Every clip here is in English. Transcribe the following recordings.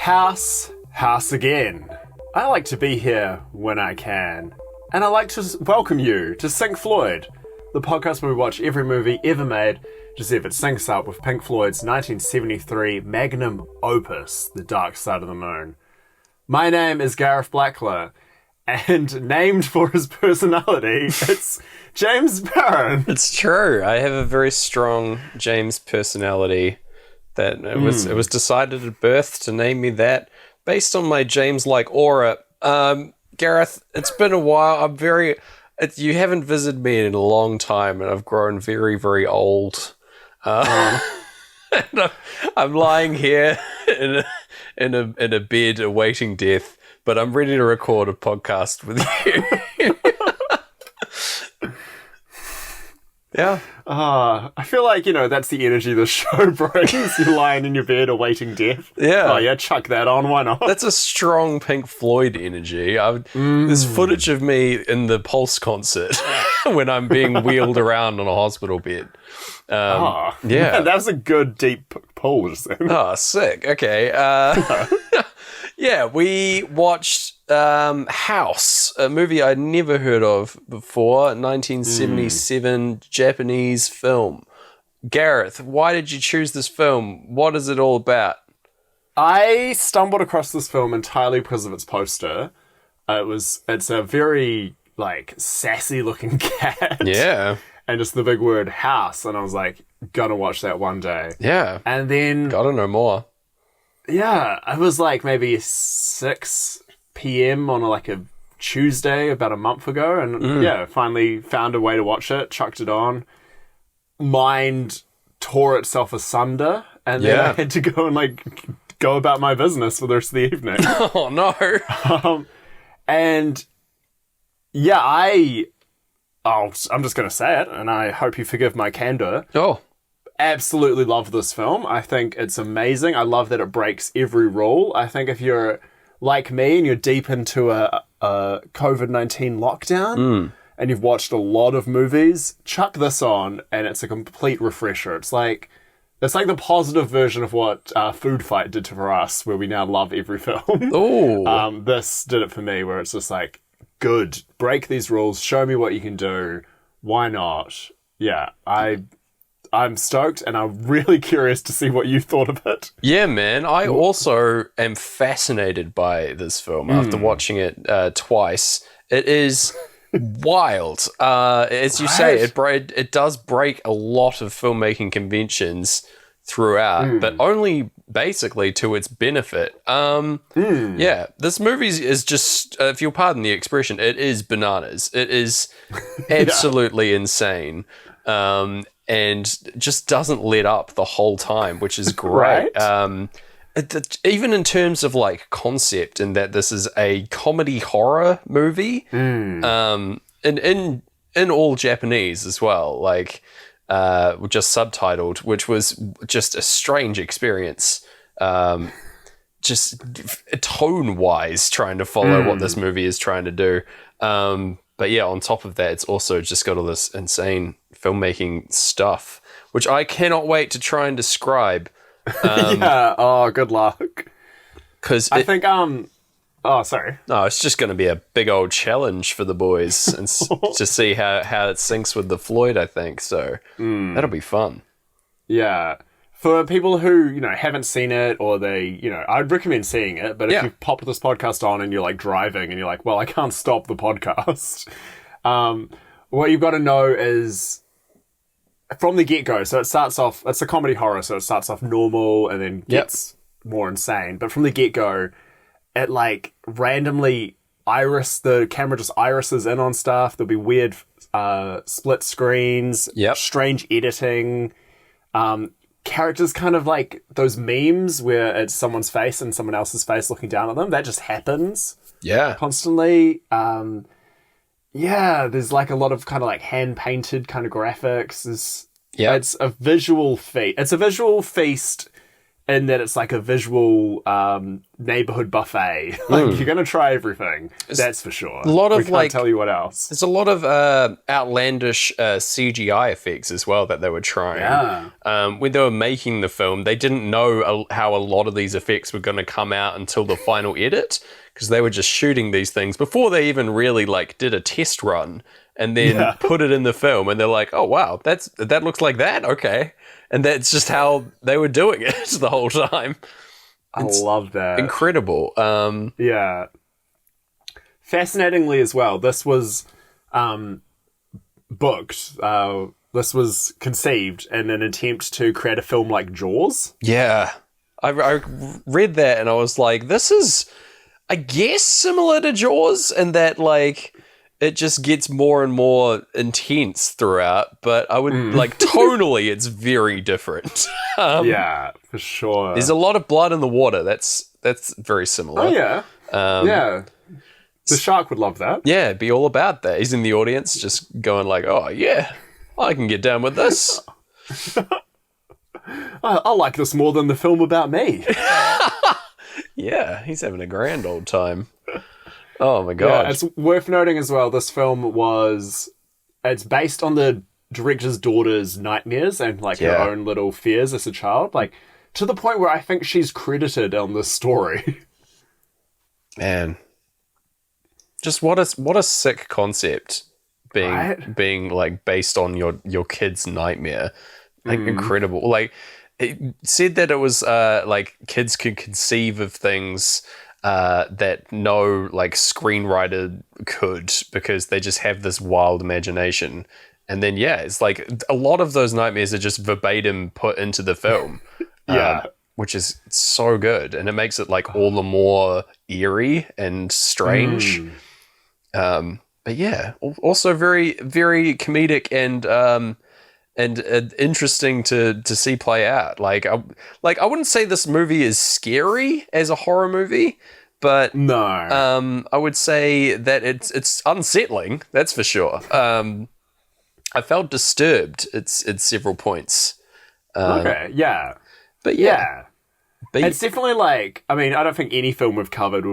House again. I like to be here when I can. And I like to welcome you to Pink Floyd, the podcast where we watch every movie ever made to see if it syncs up with Pink Floyd's 1973 magnum opus, The Dark Side of the Moon. My name is Gareth Blackler, and named for his personality, it's James Barron. It's true. I have a very strong James personality. That it was decided at birth to name me that based on my James-like aura. Gareth, it's been a while. You haven't visited me in a long time, and I've grown very, very old. And I'm lying here in a bed awaiting death, but I'm ready to record a podcast with you. Yeah. I feel like, that's the energy the show brings. You're lying in your bed awaiting death. Yeah. Oh, yeah, chuck that on. Why not? That's a strong Pink Floyd energy. There's footage of me in the Pulse concert when I'm being wheeled around on a hospital bed. Yeah. That was a good deep pull just then. Oh, sick. Okay. Yeah, we watched House, a movie I'd never heard of before, 1977 Japanese film. Gareth, why did you choose this film? What is it all about? I stumbled across this film entirely because of its poster. It's a very, sassy looking cat. Yeah. And just the big word house. And I was like, gonna watch that one day. Yeah. And then... Gotta know more. Yeah, it was maybe 6 p.m. on a Tuesday about a month ago. And finally found a way to watch it, chucked it on. Mind tore itself asunder. And then I had to go and go about my business for the rest of the evening. Oh, no. And yeah, I'm just going to say it, and I hope you forgive my candor. Oh. Absolutely love this film. I think it's amazing. I love that it breaks every rule. I think if you're like me and you're deep into a COVID-19 lockdown and you've watched a lot of movies, chuck this on and it's a complete refresher. It's like the positive version of what Food Fight did for us, where we now love every film. Oh. This did it for me, where it's just good. Break these rules. Show me what you can do. Why not? Yeah, I'm stoked, and I'm really curious to see what you thought of it. Yeah, man. I also am fascinated by this film after watching it twice. It is wild. As you say, it does break a lot of filmmaking conventions throughout, but only basically to its benefit. Yeah, this movie is just, if you'll pardon the expression, it is bananas. It is absolutely insane. And just doesn't let up the whole time, which is great. Right? Even in terms of concept, in that this is a comedy horror movie, in all Japanese as well, just subtitled, which was just a strange experience. Just tone wise, trying to follow what this movie is trying to do. But yeah, on top of that, it's also just got all this insane filmmaking stuff, which I cannot wait to try and describe. Good luck. Because I think, sorry. No, it's just going to be a big old challenge for the boys and to see how it syncs with the Floyd, I think. So that'll be fun. Yeah. For people who, haven't seen it, or they, I'd recommend seeing it, but if you pop this podcast on and you're driving and you're well, I can't stop the podcast. What you've got to know is from the get-go, so it starts off, it's a comedy horror, so it starts off normal and then gets more insane. But from the get-go, it randomly the camera just irises in on stuff. There'll be weird split screens, strange editing, characters kind of like those memes where it's someone's face and someone else's face looking down at them. That just happens. Yeah. Constantly. There's a lot of kind of hand-painted kind of graphics. It's a visual feast. It's a visual feast in that it's like a visual neighborhood buffet. Like, you're going to try everything. That's for sure. A lot of, we can't like, tell you what else. There's a lot of outlandish CGI effects as well that they were trying. Yeah. When they were making the film, they didn't know how a lot of these effects were going to come out until the final edit, because they were just shooting these things before they even really like did a test run and then put it in the film. And they're like, oh, wow, that looks like that. Okay. And that's just how they were doing it the whole time. I love that. Incredible. Yeah. Fascinatingly as well, this was booked. This was conceived in an attempt to create a film like Jaws. Yeah. I read that and I was like, this is, I guess, similar to Jaws, in that, like, it just gets more and more intense throughout, but I would, like, tonally, it's very different. Yeah, for sure. There's a lot of blood in the water. That's very similar. Oh, yeah. Yeah. The shark would love that. Yeah, be all about that. He's in the audience just going like, oh, yeah, I can get down with this. I like this more than the film about me. Yeah, he's having a grand old time. Oh, my God. Yeah, it's worth noting as well, this film it's based on the director's daughter's nightmares and, like, her own little fears as a child. Like, to the point where I think she's credited on this story. Man. Just what a sick concept being like based on your kid's nightmare. Like, incredible. Like, it said that it was like kids could conceive of things that no, like, screenwriter could, because they just have this wild imagination. And then it's like a lot of those nightmares are just verbatim put into the film. Which is so good, and it makes it, like, all the more eerie and strange. But yeah, also very, very comedic and interesting to see play out. Like I wouldn't say this movie is scary as a horror movie, but no, I would say that it's unsettling. That's for sure. I felt disturbed at several points. Okay, yeah, but yeah. It's definitely like, I mean, I don't think any film we've covered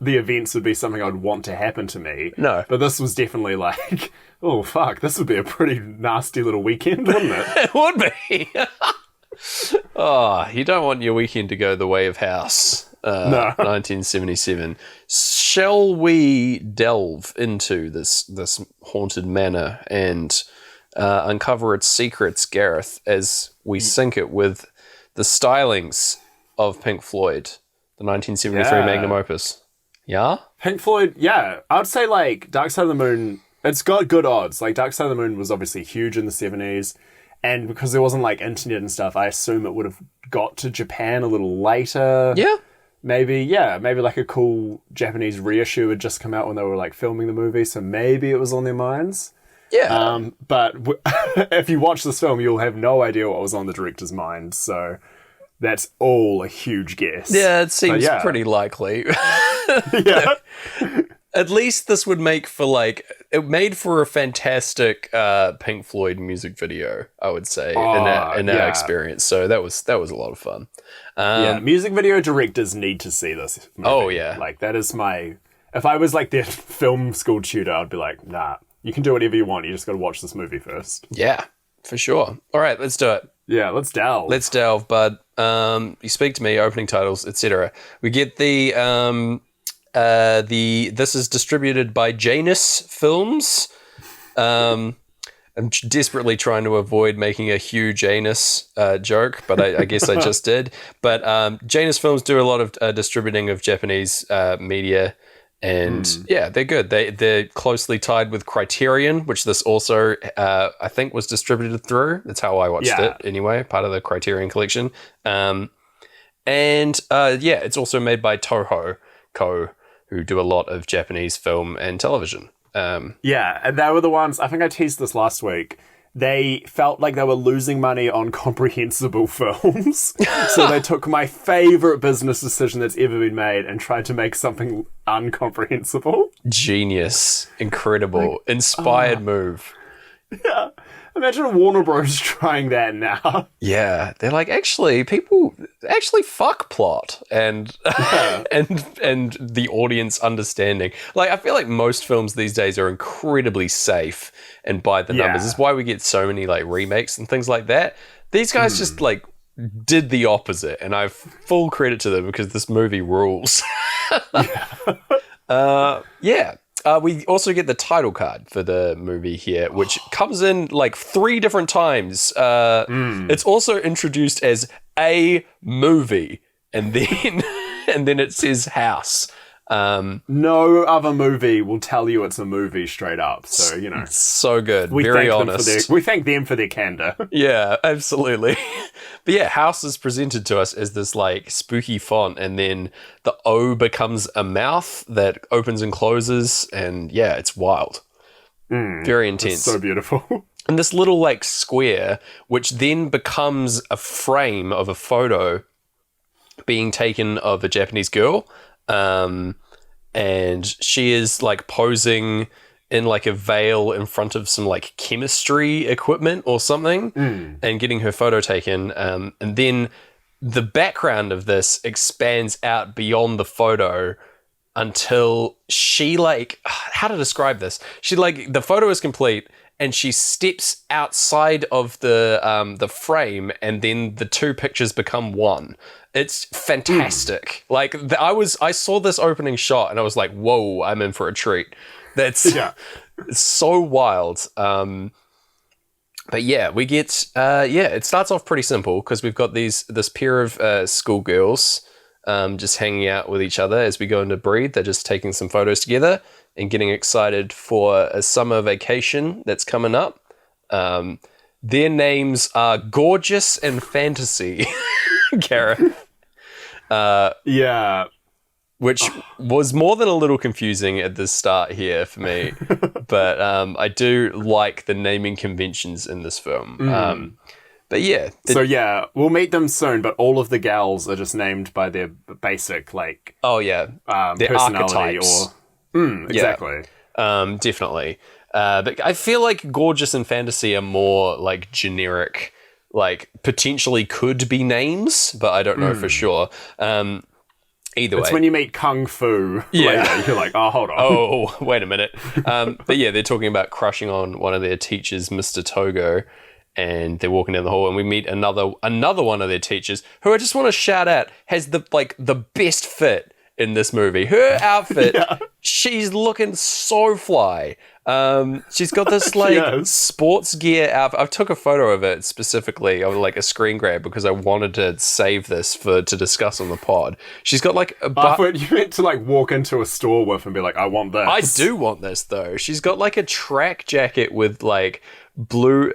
the events would be something I'd want to happen to me. No. But this was definitely like, oh, fuck, this would be a pretty nasty little weekend, wouldn't it? It would be. Oh, you don't want your weekend to go the way of House. No. 1977. Shall we delve into this haunted manor and uncover its secrets, Gareth, as we sync it with the stylings of Pink Floyd, the 1973 magnum opus? Yeah? Pink Floyd, yeah. I would say, like, Dark Side of the Moon, it's got good odds. Like, Dark Side of the Moon was obviously huge in the 70s, and because there wasn't, like, internet and stuff, I assume it would have got to Japan a little later. Yeah. Maybe like a cool Japanese reissue had just come out when they were, like, filming the movie, so maybe it was on their minds. Yeah. But if you watch this film, you'll have no idea what was on the director's mind, so that's all a huge guess. Yeah, it seems pretty likely. Yeah. At least this would make for, like, it made for a fantastic Pink Floyd music video, I would say, in our experience. So that was a lot of fun. Music video directors need to see this movie. Oh, yeah. Like, that is if I was, like, their film school tutor, I'd be like, nah, you can do whatever you want. You just got to watch this movie first. Yeah, for sure. All right, let's do it. Yeah, let's delve. Let's delve, bud. You speak to me, opening titles, etc. We get the this is distributed by Janus Films. I'm desperately trying to avoid making a huge anus joke, but I guess I just did. But Janus Films do a lot of distributing of Japanese media. And they're good. They're closely tied with Criterion, which this also, I think, was distributed through. That's how I watched it anyway, part of the Criterion collection. It's also made by Toho Co., who do a lot of Japanese film and television. And they were the ones, I think I teased this last week, they felt like they were losing money on comprehensible films. So they took my favorite business decision that's ever been made and tried to make something uncomprehensible. Genius. Incredible. Inspired move. Yeah. Imagine Warner Bros. Trying that now. Yeah, they're like, actually, people actually fuck plot and and the audience understanding. Like, I feel like most films these days are incredibly safe and by the numbers. This is why we get so many like remakes and things like that. These guys just like did the opposite, and I have full credit to them because this movie rules. We also get the title card for the movie here, which comes in like 3 different times. It's also introduced as a movie, and then and then it says house. No other movie will tell you it's a movie straight up. So, you know. So good. Very honest. We thank them for their candor. Yeah, absolutely. But yeah, house is presented to us as this like spooky font, and then the O becomes a mouth that opens and closes, and yeah, it's wild. Very intense. It's so beautiful. And this little like square, which then becomes a frame of a photo being taken of a Japanese girl. And she is like posing in like a veil in front of some like chemistry equipment or something and getting her photo taken. And then the background of this expands out beyond the photo until she like, how to describe this? She like, the photo is complete and she steps outside of the frame, and then the 2 pictures become one. It's fantastic. Like I saw this opening shot and I was like, whoa, I'm in for a treat. That's it's so wild. But yeah, we get it starts off pretty simple because we've got this pair of schoolgirls just hanging out with each other as we go into breed. They're just taking some photos together and getting excited for a summer vacation that's coming up. Their names are Gorgeous and Fantasy. Gareth. Which was more than a little confusing at the start here for me. But I do like the naming conventions in this film. But yeah. We'll meet them soon, but all of the gals are just named by their basic, like... their personality archetypes. Exactly. Yeah. Definitely. But I feel like Gorgeous and Fantasy are more like generic, like potentially could be names, but I don't know for sure. Either way. It's when you meet Kung Fu later, you're like, oh, hold on. Oh, wait a minute. But yeah, they're talking about crushing on one of their teachers, Mr. Togo, and they're walking down the hall and we meet another one of their teachers who I just want to shout out has the best fit in this movie. Her outfit, she's looking so fly. She's got this like sports gear outfit. I took a photo of it specifically of like a screen grab because I wanted to save this to discuss on the pod. She's got like a I thought you meant to like walk into a store with and be like, I want this. I do want this though. She's got like a track jacket with like blue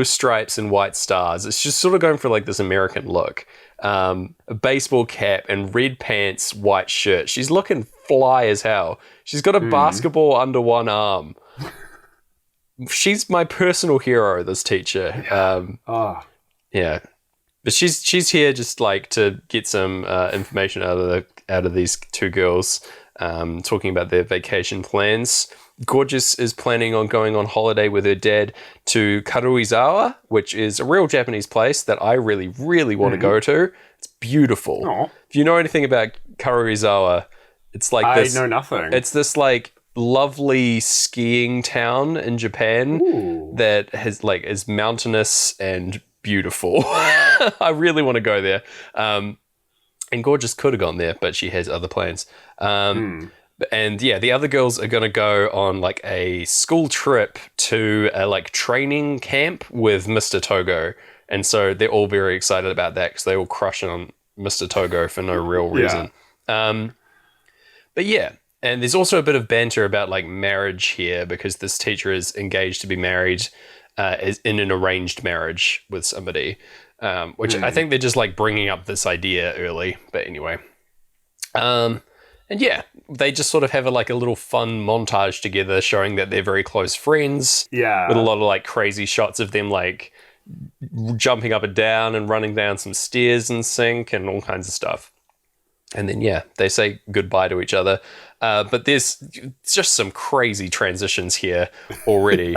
stripes and white stars. It's just sort of going for like this American look. A baseball cap and red pants, white shirt. She's looking fly as hell. She's got a basketball under one arm. She's my personal hero, this teacher. Yeah. But she's here just like to get some information out of these 2 girls, talking about their vacation plans. Gorgeous is planning on going on holiday with her dad to Karuizawa, which is a real Japanese place that I really, really want to go to. It's beautiful. Aww. If you know anything about Karuizawa, it's like this. I know nothing. It's this like lovely skiing town in Japan that has like is mountainous and beautiful. I really want to go there. And Gorgeous could have gone there, but she has other plans. And yeah, the other girls are going to go on like a school trip to a like training camp with Mr. Togo. And so they're all very excited about that because they all crush on Mr. Togo for no real reason. But yeah, and there's also a bit of banter about like marriage here because this teacher is engaged to be married in an arranged marriage with somebody, which I think they're just like bringing up this idea early. But anyway. And yeah, they just sort of have a little fun montage together showing that they're very close friends. Yeah. With a lot of like crazy shots of them like jumping up and down and running down some stairs in sync and all kinds of stuff. And then, yeah, they say goodbye to each other. But there's just some crazy transitions here already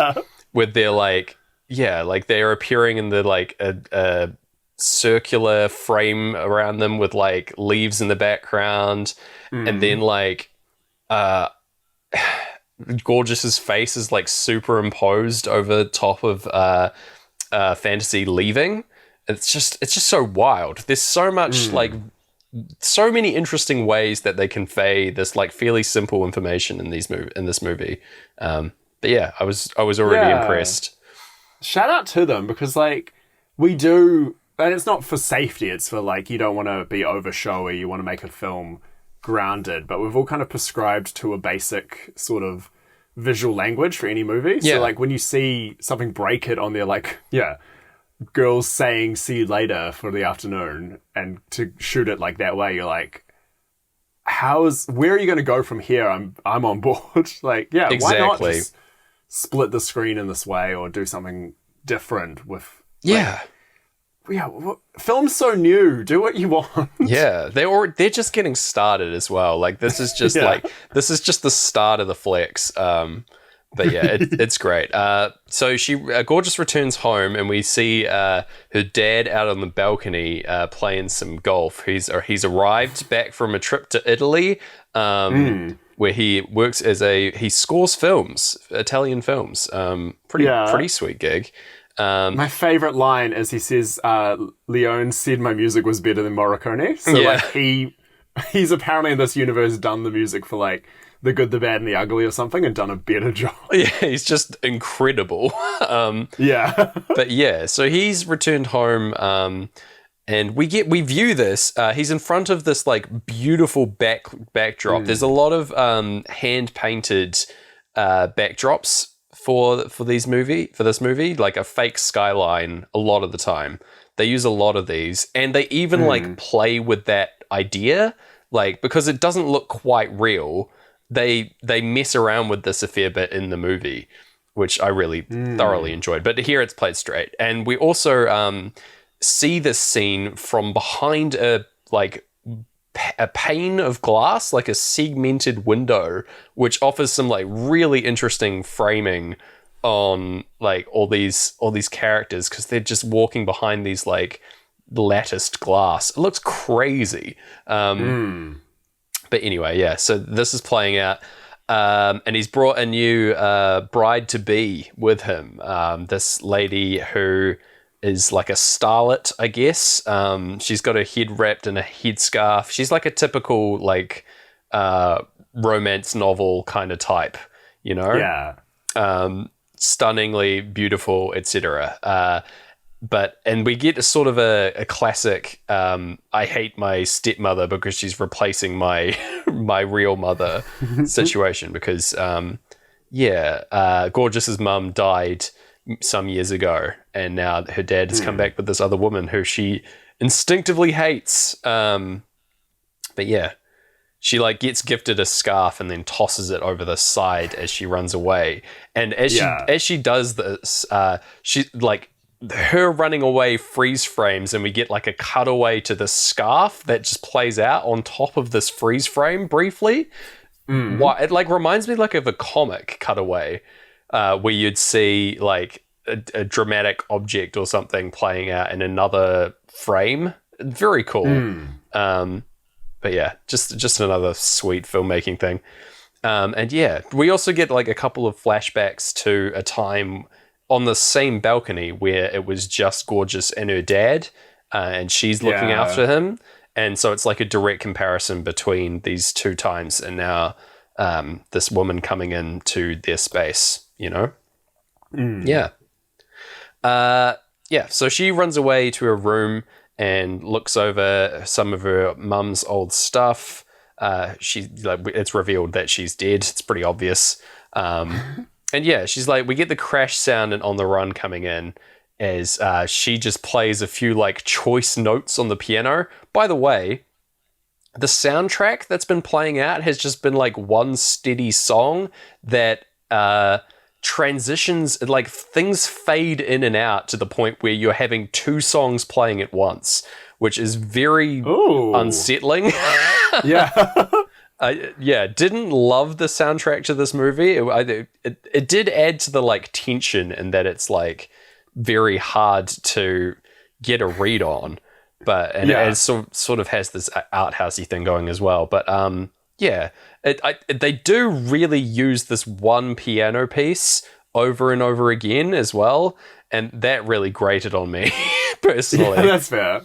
with their like, like they are appearing in the like a circular frame around them with like leaves in the background, and then like Gorgeous's face is like superimposed over top of Fantasy leaving. It's just so wild. There's so much like so many interesting ways that they convey this like fairly simple information in this movie. But yeah, I was already impressed. Shout out to them, because like we do, and it's not for safety, it's for like you don't want to be over showy, you want to make a film grounded, but we've all kind of prescribed to a basic sort of visual language for any movie. So like when you see something break it on their like girls saying "see you later" for the afternoon, and to shoot it like that way, you're like, where are you going to go from here? I'm on board. Like, yeah, exactly. Why not just split the screen in this way, or do something different with film's so new. Do what you want. Yeah, they're just getting started as well. Like this is just this is just the start of the flex. But yeah, it's great. So Gorgeous returns home, and we see her dad out on the balcony playing some golf. He's arrived back from a trip to Italy, where he works he scores films, Italian films. Pretty sweet gig. My favorite line is he says, "Leone said my music was better than Morricone." So like he's apparently in this universe done the music for like The Good, the Bad, and the Ugly or something, and done a better job. Yeah, he's just incredible. But yeah, so he's returned home, and we view this. He's in front of this like beautiful backdrop. There's a lot of hand painted backdrops for this movie, like a fake skyline. A lot of the time, they use a lot of these, and they even like play with that idea, like because it doesn't look quite real. They mess around with this a fair bit in the movie, which I really thoroughly enjoyed. But here it's played straight. And we also see this scene from behind a pane of glass, like a segmented window, which offers some like really interesting framing on like all these characters, because they're just walking behind these like latticed glass. It looks crazy. But anyway, yeah, so this is playing out, and he's brought a new bride-to-be with him, this lady who is like a starlet, I guess. She's got her head wrapped in a headscarf. She's like a typical like romance novel kind of type, you know? Yeah. Stunningly beautiful, etc. And we get a sort of a classic, I hate my stepmother because she's replacing my real mother situation, because, Gorgeous's mum died some years ago, and now her dad has come back with this other woman who she instinctively hates. But yeah, she like gets gifted a scarf and then tosses it over the side as she runs away. And as she does this, she like, her running away freeze frames, and we get like a cutaway to the scarf that just plays out on top of this freeze frame briefly. It like reminds me like of a comic cutaway, where you'd see like a dramatic object or something playing out in another frame. Very cool. But yeah, just another sweet filmmaking thing. And yeah, we also get like a couple of flashbacks to a time on the same balcony where it was just Gorgeous and her dad, and she's looking after him. And so it's like a direct comparison between these two times, and now this woman coming into their space, you know? So she runs away to her room and looks over some of her mum's old stuff. It's revealed that she's dead. It's pretty obvious. And yeah, she's like, we get the crash sound and On the Run coming in as she just plays a few like choice notes on the piano. By the way, the soundtrack that's been playing out has just been like one steady song that transitions, like things fade in and out to the point where you're having two songs playing at once, which is very unsettling. Didn't love the soundtrack to this movie. It did add to the like tension in that it's like very hard to get a read on. But it sort of has this art housey thing going as well. But they do really use this one piano piece over and over again as well, and that really grated on me personally. Yeah, that's fair.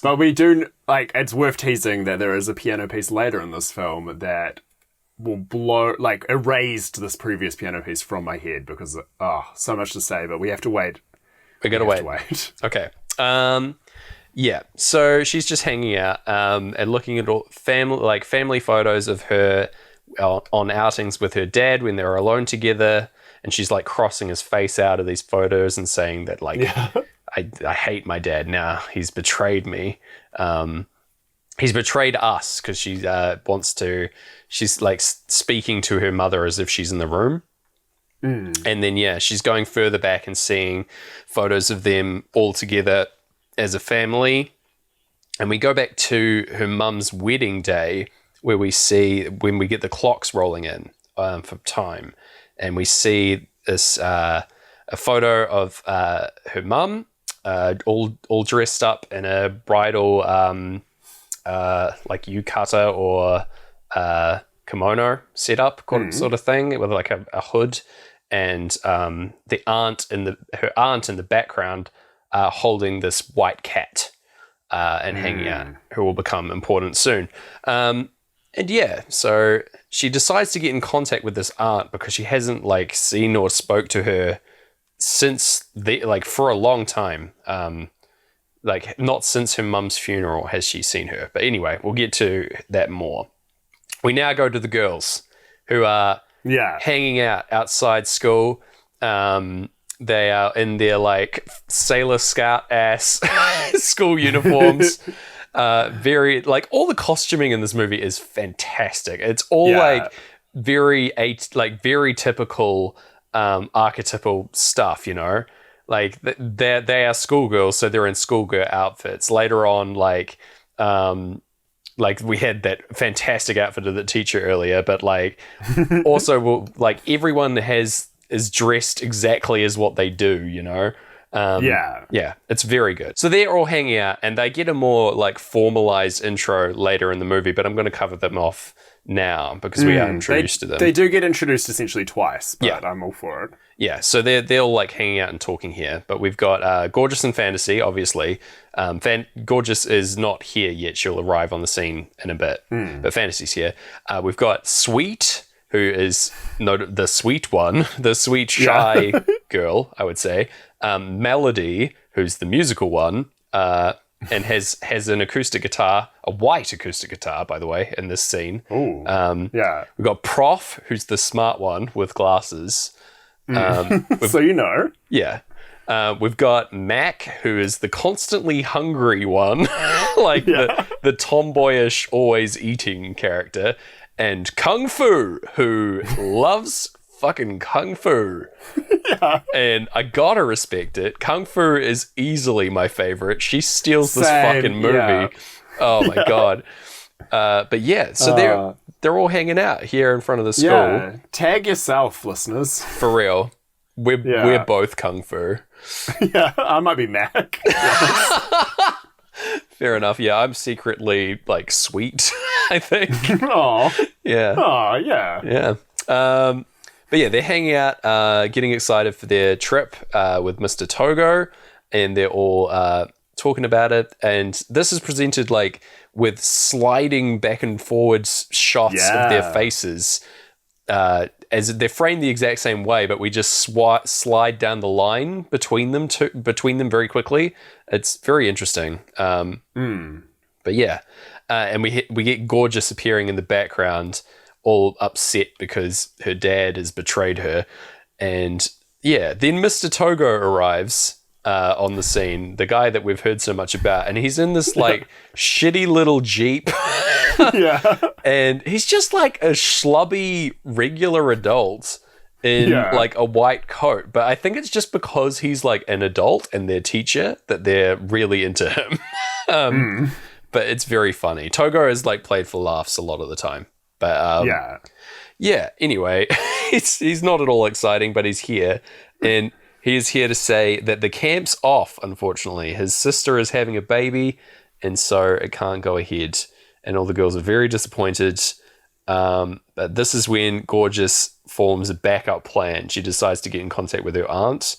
But we do it's worth teasing that there is a piano piece later in this film that will erased this previous piano piece from my head because so much to say, but we have to wait. We gotta wait. Okay. So she's just hanging out and looking at all family photos of her on outings with her dad when they're alone together, and she's like crossing his face out of these photos and saying that I hate my dad now. He's betrayed me. He's betrayed us because she she's like speaking to her mother as if she's in the room. And then, she's going further back and seeing photos of them all together as a family. And we go back to her mum's wedding day where we see when we get the clocks rolling in for time. And we see this a photo of her mum all dressed up in a bridal yukata or kimono setup sort of thing with like a hood. And her aunt in the background holding this white cat and hanging out, who will become important soon. So she decides to get in contact with this aunt because she hasn't seen or spoke to her since for a long time. Not since her mum's funeral has she seen her. But anyway, we'll get to that more. We now go to the girls who are hanging out outside school. They are in their Sailor Scout ass school uniforms. Very all the costuming in this movie is fantastic. It's all very typical archetypal stuff, you know. They are schoolgirls, so they're in schoolgirl outfits. Later on, we had that fantastic outfit of the teacher earlier, but also everyone is dressed exactly as what they do, you know? It's very good. So they're all hanging out and they get a more formalized intro later in the movie, but I'm going to cover them off now because we are introduced to them. They do get introduced essentially twice, but I'm all for it. Yeah, so they're all hanging out and talking here, but we've got Gorgeous and Fantasy, obviously. Gorgeous is not here yet. She'll arrive on the scene in a bit, but Fantasy's here. We've got Sweet, who is the sweet one, the sweet, shy girl, I would say. Melody, who's the musical one, and has an acoustic guitar, a white acoustic guitar, by the way, in this scene. Ooh, We've got Prof, who's the smart one with glasses. So you know. Yeah. We've got Mac, who is the constantly hungry one, the tomboyish, always eating character. And Kung Fu, who loves fucking Kung Fu. And I gotta respect it. Kung Fu is easily my favorite. She steals this fucking movie. Yeah. Oh my God. So they're all hanging out here in front of the school. Yeah. Tag yourself, listeners. For real. We're both Kung Fu. Yeah, I might be Mac. Fair enough. Yeah, I'm secretly sweet, I think. Oh. Yeah. Oh, yeah. Yeah. But they're hanging out, getting excited for their trip with Mr. Togo, and they're all talking about it. And this is presented with sliding back and forwards shots of their faces, as they're framed the exact same way, but we just slide down the line between them very quickly. It's very interesting. But yeah, and we get Gorgeous appearing in the background, all upset because her dad has betrayed her, and then Mr. Togo arrives on the scene, the guy that we've heard so much about, and he's in this shitty little Jeep. And he's just a schlubby regular adult in a white coat, but I think it's just because he's an adult and their teacher that they're really into him. But it's very funny. Togo is played for laughs a lot of the time, but anyway, he's not at all exciting, but he's here. And he is here to say that the camp's off, unfortunately. His sister is having a baby, and so it can't go ahead. And all the girls are very disappointed. But this is when Gorgeous forms a backup plan. She decides to get in contact with her aunt.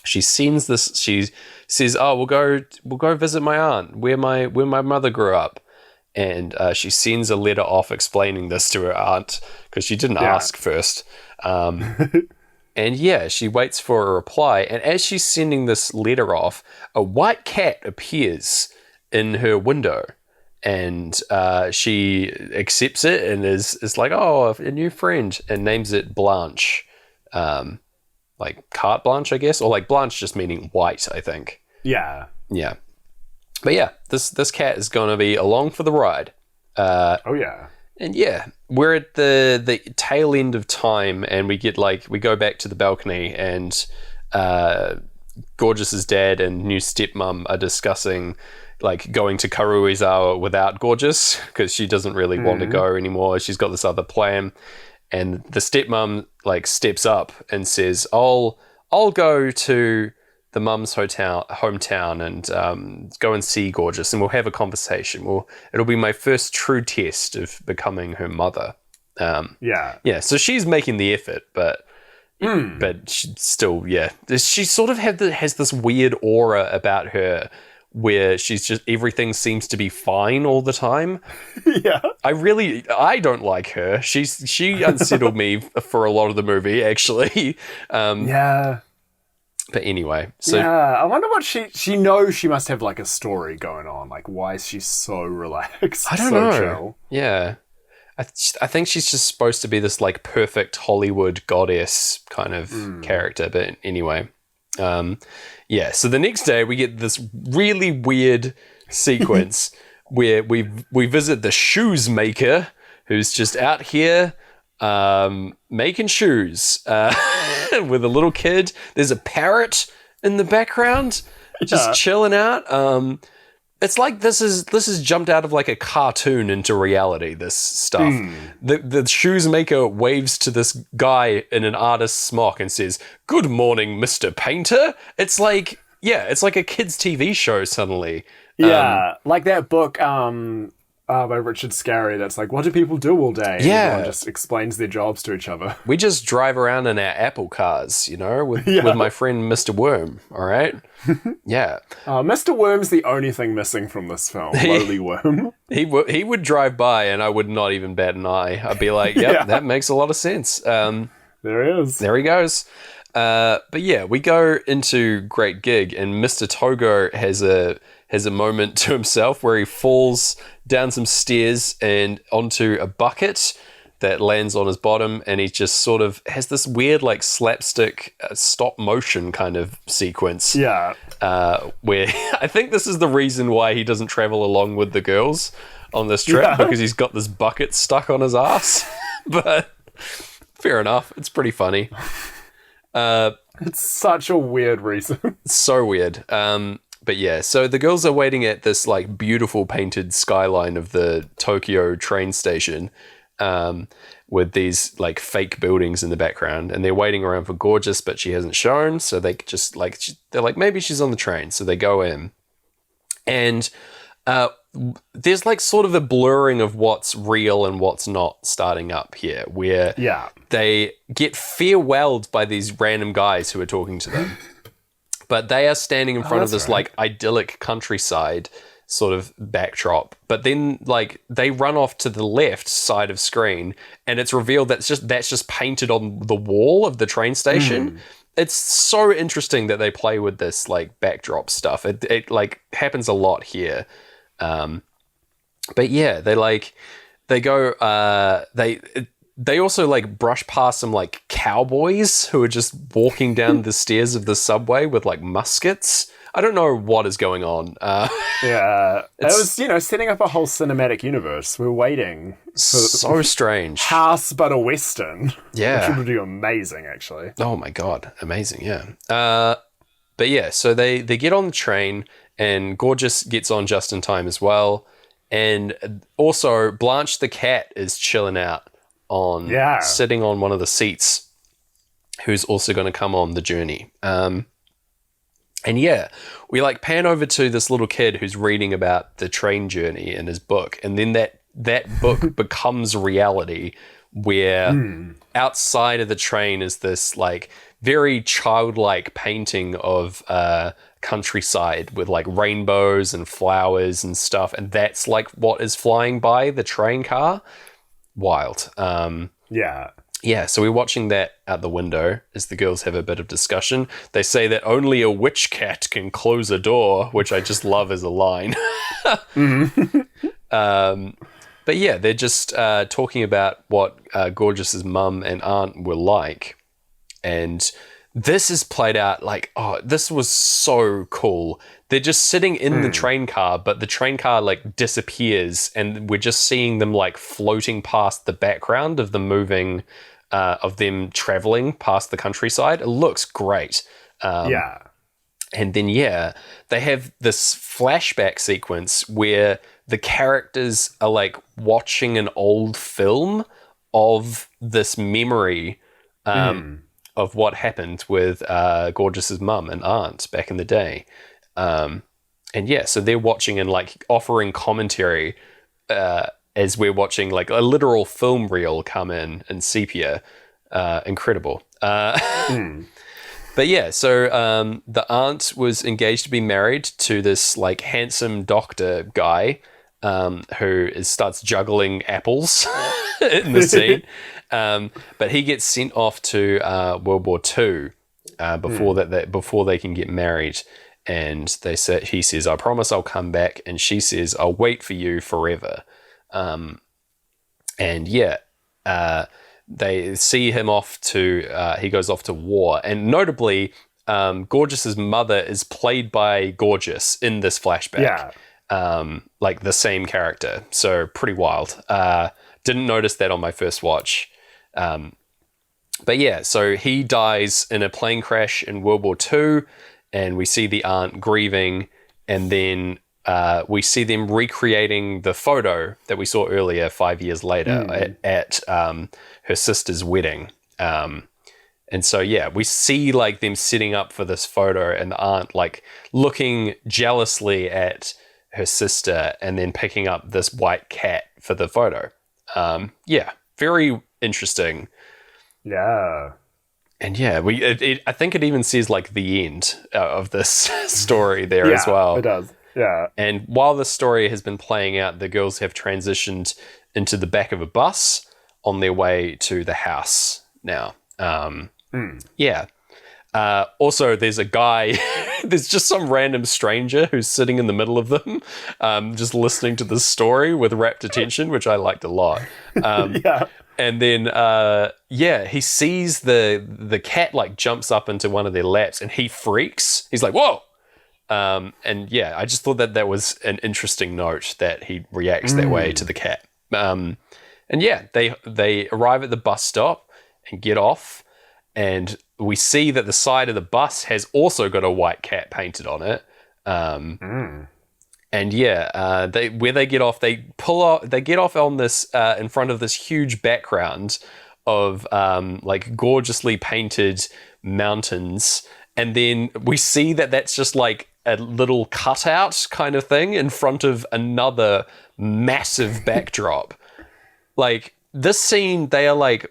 She sends this. She says, "Oh, we'll go visit my aunt, where my mother grew up." And she sends a letter off explaining this to her aunt because she didn't ask first. And yeah, she waits for a reply. And as she's sending this letter off, a white cat appears in her window. And she accepts it and is like, "Oh, a new friend," and names it Blanche. Like carte blanche, I guess, or like Blanche just meaning white, I think. Yeah. Yeah. But yeah, this cat is going to be along for the ride. Oh yeah. And yeah, we're at the tail end of time, and we go back to the balcony, and Gorgeous's dad and new stepmom are discussing like going to Karuizawa without Gorgeous because she doesn't really want to go anymore. She's got this other plan, and the stepmom like steps up and says, "I'll go to the mum's hometown and go and see Gorgeous, and we'll have a conversation. It'll be my first true test of becoming her mother." Yeah. So she's making the effort, but she still, she sort of has this weird aura about her where she's just everything seems to be fine all the time. Yeah. I don't like her. She unsettled me for a lot of the movie, actually. Yeah. But anyway, so I wonder what she knows. She must have like a story going on. Like, why is she so relaxed? I don't know. Chill? Yeah, I think she's just supposed to be this like perfect Hollywood goddess kind of character. But anyway, so the next day we get this really weird sequence where we visit the shoes maker who's just out here making shoes with a little kid. There's a parrot in the background just chilling out. It's like this is jumped out of like a cartoon into reality, this stuff. The shoes maker waves to this guy in an artist's smock and says, "Good morning, Mr. Painter." It's like a kid's TV show suddenly. Like that book by Richard Scarry that's like, what do people do all day? And everyone just explains their jobs to each other. We just drive around in our Apple cars, with my friend Mr. Worm, all right? Yeah. Mr. Worm's the only thing missing from this film. Lowly Worm. He would drive by and I would not even bat an eye. I'd be like, yep, that makes a lot of sense. There he is. There he goes. But yeah, we go into Great Gig and Mr. Togo has a moment to himself where he falls down some stairs and onto a bucket that lands on his bottom, and he just sort of has this weird like slapstick stop motion kind of sequence. Yeah. Where I think this is the reason why he doesn't travel along with the girls on this trip, because he's got this bucket stuck on his ass. But fair enough. It's pretty funny. It's such a weird reason. So weird. But yeah, so the girls are waiting at this like beautiful painted skyline of the Tokyo train station, with these like fake buildings in the background, and they're waiting around for Gorgeous, but she hasn't shown. So they just like they're like, maybe she's on the train. So they go in, and there's like sort of a blurring of what's real and what's not starting up here, where they get farewelled by these random guys who are talking to them. But they are standing in front of this like idyllic countryside sort of backdrop. But then like they run off to the left side of screen, and it's revealed that's just painted on the wall of the train station. It's so interesting that they play with this like backdrop stuff. It like happens a lot here. But yeah, they also like brush past some like cowboys who are just walking down the stairs of the subway with like muskets. I don't know what is going on. It was, setting up a whole cinematic universe. We're waiting. So strange. House, but a Western. Yeah. Which would be amazing, actually. Oh my God. Amazing. Yeah. But yeah, so they get on the train, and Gorgeous gets on just in time as well. And also Blanche the cat is chilling out sitting on one of the seats. who's also going to come on the journey. And yeah, we like pan over to this little kid who's reading about the train journey in his book. And then that book becomes reality, where outside of the train is this like very childlike painting of countryside with like rainbows and flowers and stuff. And that's like what is flying by the train car. Wild. Yeah, so we're watching that out the window as the girls have a bit of discussion. They say that only a witch cat can close a door, which I just love as a line. But yeah, they're just talking about what Gorgeous's mum and aunt were like. And this is played out like, oh, this was so cool. They're just sitting in the train car, but the train car like disappears and we're just seeing them like floating past the background of the moving... of them traveling past the countryside. It looks great. And then, they have this flashback sequence where the characters are like watching an old film of this memory of what happened with Gorgeous's mum and aunt back in the day. So they're watching and like offering commentary as we're watching like a literal film reel come in sepia. Incredible. But yeah, so the aunt was engaged to be married to this like handsome doctor guy who starts juggling apples in the scene. But he gets sent off to World War II before they can get married. And he says, I promise I'll come back. And she says, I'll wait for you forever. They see him off to, he goes off to war. And notably, Gorgeous's mother is played by Gorgeous in this flashback. Like the same character. So pretty wild. Didn't notice that on my first watch. But yeah, so he dies in a plane crash in World War II, and we see the aunt grieving, and then we see them recreating the photo that we saw earlier 5 years later at her sister's wedding. And so, yeah, we see like them setting up for this photo and the aunt like looking jealously at her sister and then picking up this white cat for the photo. Very interesting. Yeah. And yeah, I think it even says like the end of this story there as well. It does. Yeah. And while the story has been playing out, the girls have transitioned into the back of a bus on their way to the house now. Yeah. Also, there's a guy, there's just some random stranger who's sitting in the middle of them, just listening to this story with rapt attention, which I liked a lot. And then, he sees the cat like jumps up into one of their laps and he freaks. He's like, whoa. I just thought that was an interesting note that he reacts that way to the cat. They arrive at the bus stop and get off, and we see that the side of the bus has also got a white cat painted on it. Where they get off, they get off on this in front of this huge background of like gorgeously painted mountains, and then we see that that's just like a little cutout kind of thing in front of another massive backdrop. Like this scene, they are like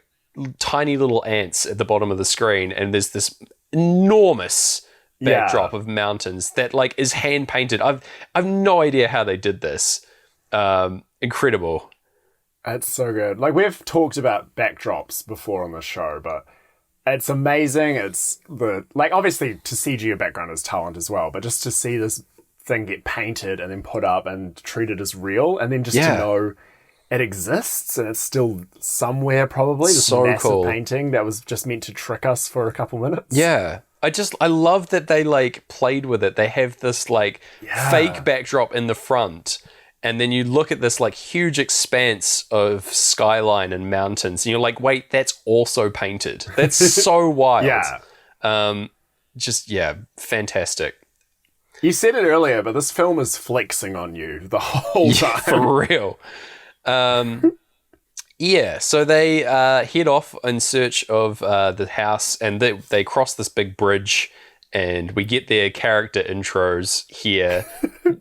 tiny little ants at the bottom of the screen, and there's this enormous backdrop of mountains that like is hand painted. I've no idea how they did this. Incredible. It's so good. Like we've talked about backdrops before on the show, but it's amazing. It's obviously to CG a background is talent as well, but just to see this thing get painted and then put up and treated as real, and then just to know it exists and it's still somewhere probably. This so massive cool painting that was just meant to trick us for a couple minutes. Yeah. I love that they like played with it. They have this like fake backdrop in the front, and then you look at this like huge expanse of skyline and mountains, and you're like, wait, that's also painted. That's so wild. Fantastic. You said it earlier, but this film is flexing on you the whole time. For real. Yeah, so they head off in search of the house, and they cross this big bridge, and we get their character intros here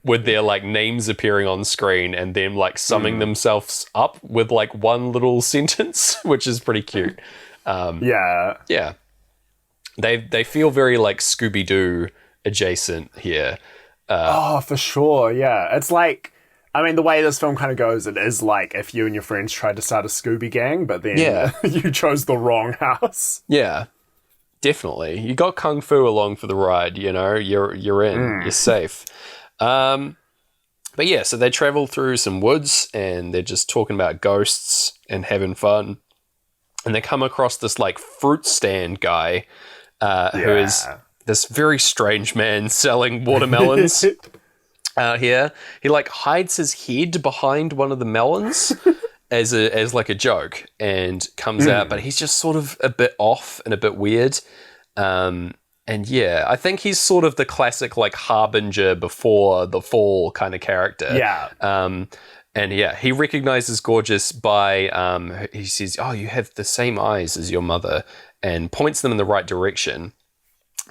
with their like names appearing on screen and them like summing themselves up with like one little sentence, which is pretty cute. Yeah. They feel very like Scooby-Doo adjacent here. For sure. Yeah. It's like, I mean, the way this film kind of goes, it is like if you and your friends tried to start a Scooby gang, but then you chose the wrong house. Yeah, definitely. You got Kung Fu along for the ride, you know, you're in, you're safe. But yeah, so they travel through some woods and they're just talking about ghosts and having fun. And they come across this like fruit stand guy who is this very strange man selling watermelons. Out here, he like hides his head behind one of the melons as like a joke, and comes out, but he's just sort of a bit off and a bit weird. And yeah, I think he's sort of the classic like harbinger before the fall kind of character. Yeah. And yeah, he recognizes Gorgeous by he says, "Oh, you have the same eyes as your mother," and points them in the right direction.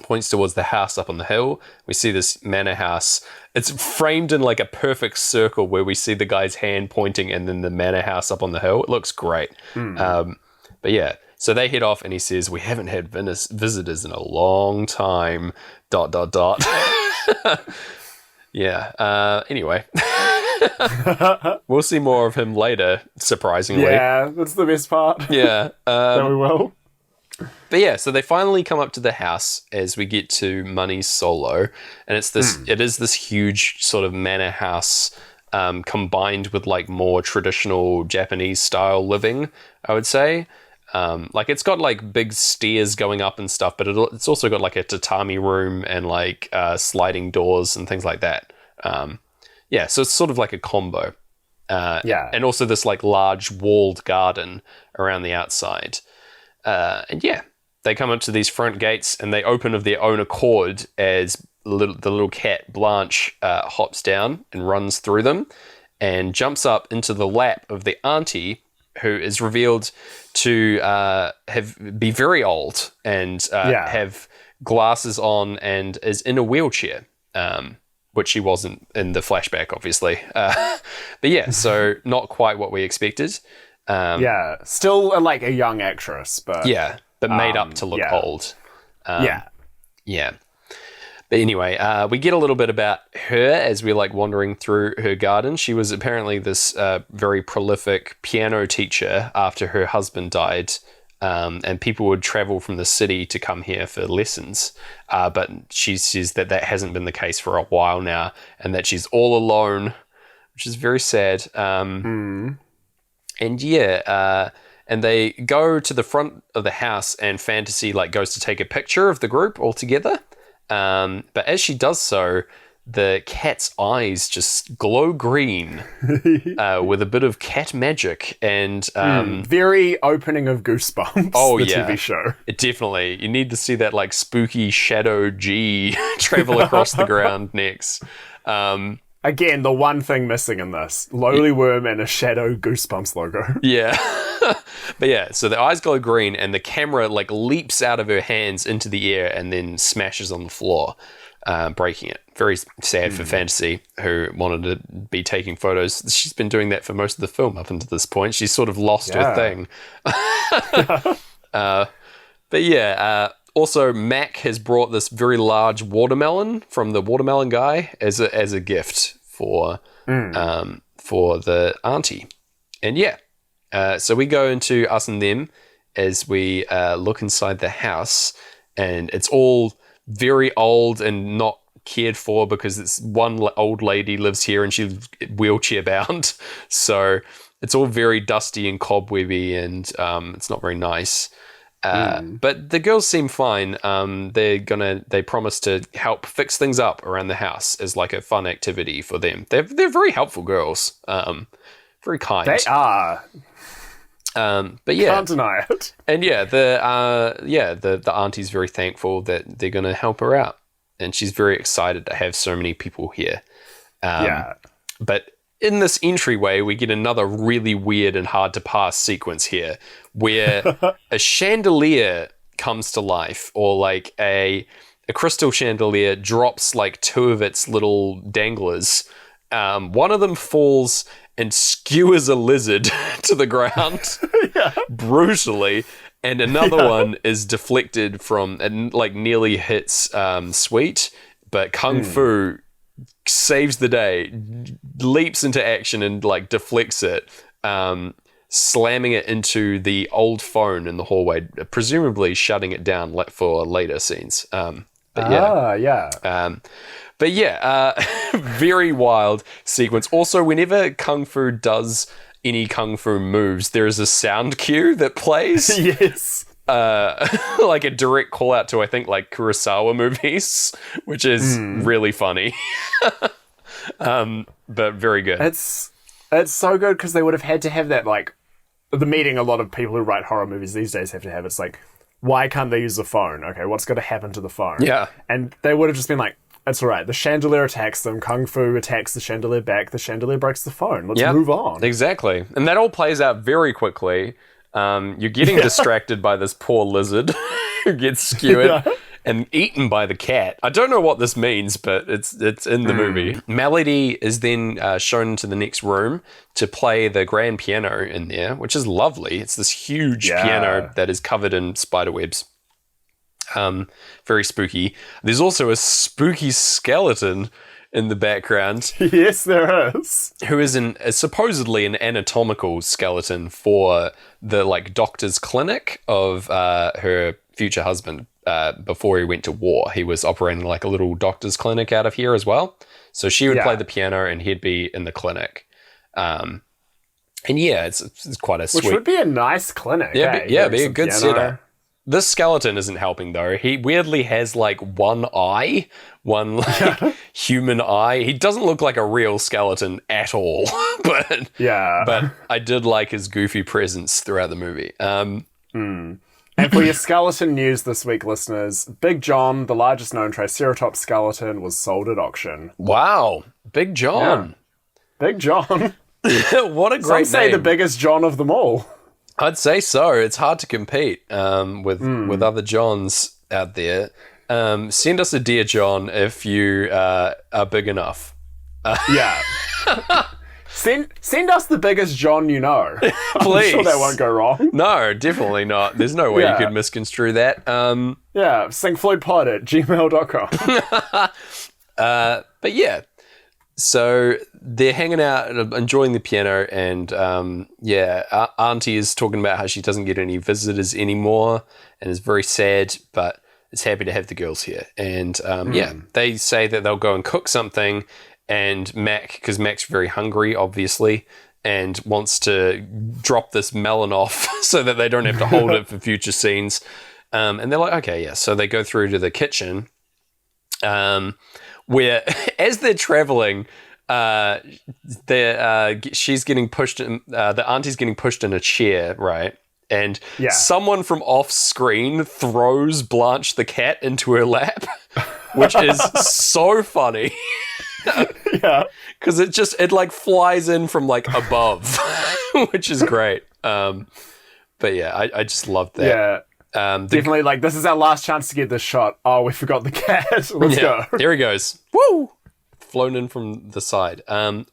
Points towards the house up on the hill. We see this manor house. It's framed in like a perfect circle where we see the guy's hand pointing and then the manor house up on the hill. It looks great. But yeah, so they head off and he says, "We haven't had visitors in a long time, ... Yeah. Anyway, we'll see more of him later, surprisingly. Yeah, that's the best part. Yeah. So we will. But yeah, so they finally come up to the house as we get to Money's solo, and it's this. It is this huge sort of manor house, combined with like more traditional Japanese style living, I would say. Like it's got like big stairs going up and stuff, but it's also got like a tatami room and like sliding doors and things like that. Yeah, so it's sort of like a combo. And also this like large walled garden around the outside. And yeah, they come up to these front gates and they open of their own accord as the little cat Blanche hops down and runs through them and jumps up into the lap of the auntie, who is revealed to be very old and have glasses on and is in a wheelchair, which she wasn't in the flashback, obviously. But yeah, so not quite what we expected. Still like a young actress, but made up to look old. Yeah. But anyway, we get a little bit about her as we're like wandering through her garden. She was apparently this very prolific piano teacher after her husband died, and people would travel from the city to come here for lessons. But she says that hasn't been the case for a while now, and that she's all alone, which is very sad. And yeah, and they go to the front of the house and Fantasy like goes to take a picture of the group all together. But as she does so, the cat's eyes just glow green with a bit of cat magic and very opening of Goosebumps. Oh, the yeah. TV show. It definitely. You need to see that like spooky shadow G travel across the ground next. Again, the one thing missing in this. Lowly Worm and a shadow Goosebumps logo. Yeah. But yeah, so the eyes glow green and the camera like leaps out of her hands into the air and then smashes on the floor, breaking it. Very sad for Fantasy, who wanted to be taking photos. She's been doing that for most of the film up until this point. She's sort of lost her thing. But yeah, also Mac has brought this very large watermelon from the watermelon guy as a gift for the auntie. And yeah, so we go into Us and Them as we look inside the house, and it's all very old and not cared for because it's one old lady lives here and she's wheelchair bound. So it's all very dusty and cobwebby and it's not very nice. But the girls seem fine. They promise to help fix things up around the house as like a fun activity for them. They're very helpful girls. Very kind. They are. But yeah, can't deny it. And yeah, the auntie's very thankful that they're going to help her out, and she's very excited to have so many people here. But in this entryway, we get another really weird and hard to pass sequence here where a chandelier comes to life, or like a crystal chandelier drops like two of its little danglers. One of them falls and skewers a lizard to the ground brutally, and another one is deflected from and like nearly hits Sweet, but Kung Fu saves the day, leaps into action and like deflects it, slamming it into the old phone in the hallway, presumably shutting it down for later scenes. Very wild sequence. Also, whenever Kung Fu does any Kung Fu moves, there is a sound cue that plays. Yes. Like a direct call out to, I think, like Kurosawa movies, which is really funny. But very good. It's so good because they would have had to have that, like, the meeting a lot of people who write horror movies these days have to have. It's like, why can't they use the phone? Okay, what's going to happen to the phone? Yeah. And they would have just been like, it's all right. The chandelier attacks them. Kung Fu attacks the chandelier back. The chandelier breaks the phone. Let's move on. Exactly. And that all plays out very quickly. You're getting distracted by this poor lizard who gets skewered and eaten by the cat. I don't know what this means, but it's in the movie. Melody is then shown into the next room to play the grand piano in there, which is lovely. It's this huge piano that is covered in spider webs. Very spooky. There's also a spooky skeleton in the background. Yes, there is. Who is supposedly an anatomical skeleton for the like doctor's clinic of her future husband before he went to war. He was operating like a little doctor's clinic out of here as well. So she would play the piano and he'd be in the clinic. And it's quite a sweet... Which would be a nice clinic. Be a good setup. This skeleton isn't helping though. He weirdly has like one eye, human eye. He doesn't look like a real skeleton at all, but I did like his goofy presence throughout the movie. And for your skeleton news this week, listeners, Big John, the largest known Triceratops skeleton, was sold at auction. Wow, Big John. Yeah. Big John. What a great Some say name. the biggest John of them all. I'd say so. It's hard to compete with other Johns out there. Send us a Dear John if you are big enough. Send us the biggest John you know. Please. I'm sure that won't go wrong. No, definitely not. There's no way you could misconstrue that. Singfloydpod@gmail.com. But yeah. So they're hanging out and enjoying the piano, and Auntie is talking about how she doesn't get any visitors anymore and is very sad, but is happy to have the girls here. And they say that they'll go and cook something, and because Mac's very hungry, obviously, and wants to drop this melon off so that they don't have to hold it for future scenes. And they're like, okay, yeah. So they go through to the kitchen. Where as they're traveling, she's getting pushed in, the auntie's getting pushed in a chair, right? And someone from off screen throws Blanche the cat into her lap, which is so funny. Because it like flies in from like above, which is great. But yeah, I just loved that. Yeah. Definitely, like, this is our last chance to get this shot. Oh, we forgot the cat. Let's go. There he goes. Woo! Flown in from the side.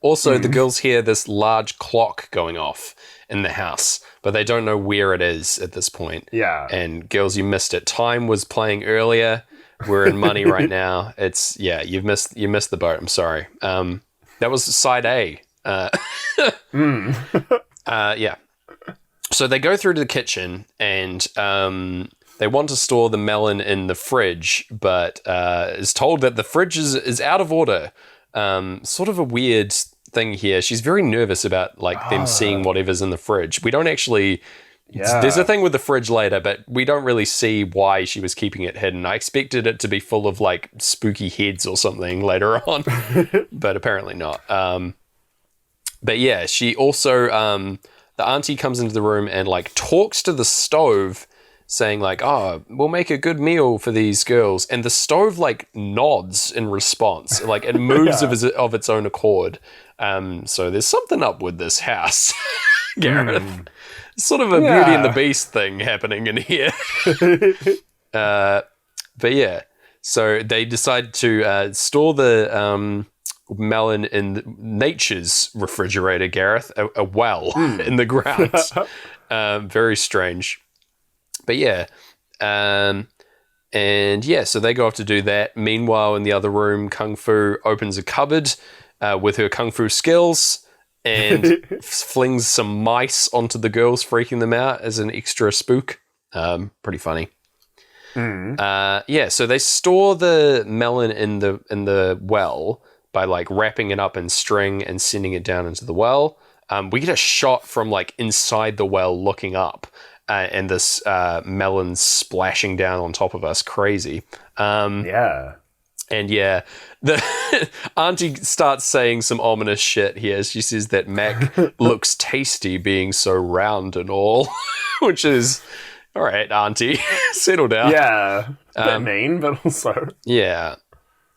Also, the girls hear this large clock going off in the house, but they don't know where it is at this point. Yeah. And girls, you missed it. Time was playing earlier. We're in money right now. You missed the boat. I'm sorry. That was side A. Yeah. So they go through to the kitchen and they want to store the melon in the fridge, but is told that the fridge is out of order. Sort of a weird thing here. She's very nervous about them seeing whatever's in the fridge. We don't actually... There's a thing with the fridge later, but we don't really see why she was keeping it hidden. I expected it to be full of like spooky heads or something later on, but apparently not. But yeah, she also... the auntie comes into the room and like talks to the stove saying like, oh, we'll make a good meal for these girls. And the stove like nods in response. Like it moves of its own accord. So there's something up with this house, Gareth. Sort of a Beauty and the Beast thing happening in here. But yeah, so they decide to store the melon in nature's refrigerator, Gareth, a well in the ground. Very strange. But yeah, and yeah, so they go off to do that. Meanwhile, in the other room, Kung Fu opens a cupboard with her Kung Fu skills and flings some mice onto the girls, freaking them out as an extra spook. Pretty funny. Yeah, so they store the melon in the well by like wrapping it up in string and sending it down into the well. We get a shot from like inside the well looking up. And this melon splashing down on top of us, crazy. Yeah. And yeah, the Auntie starts saying some ominous shit here. She says that Mac looks tasty being so round and all, which is, all right, Auntie, settle down. Yeah, a bit mean, but also. Yeah.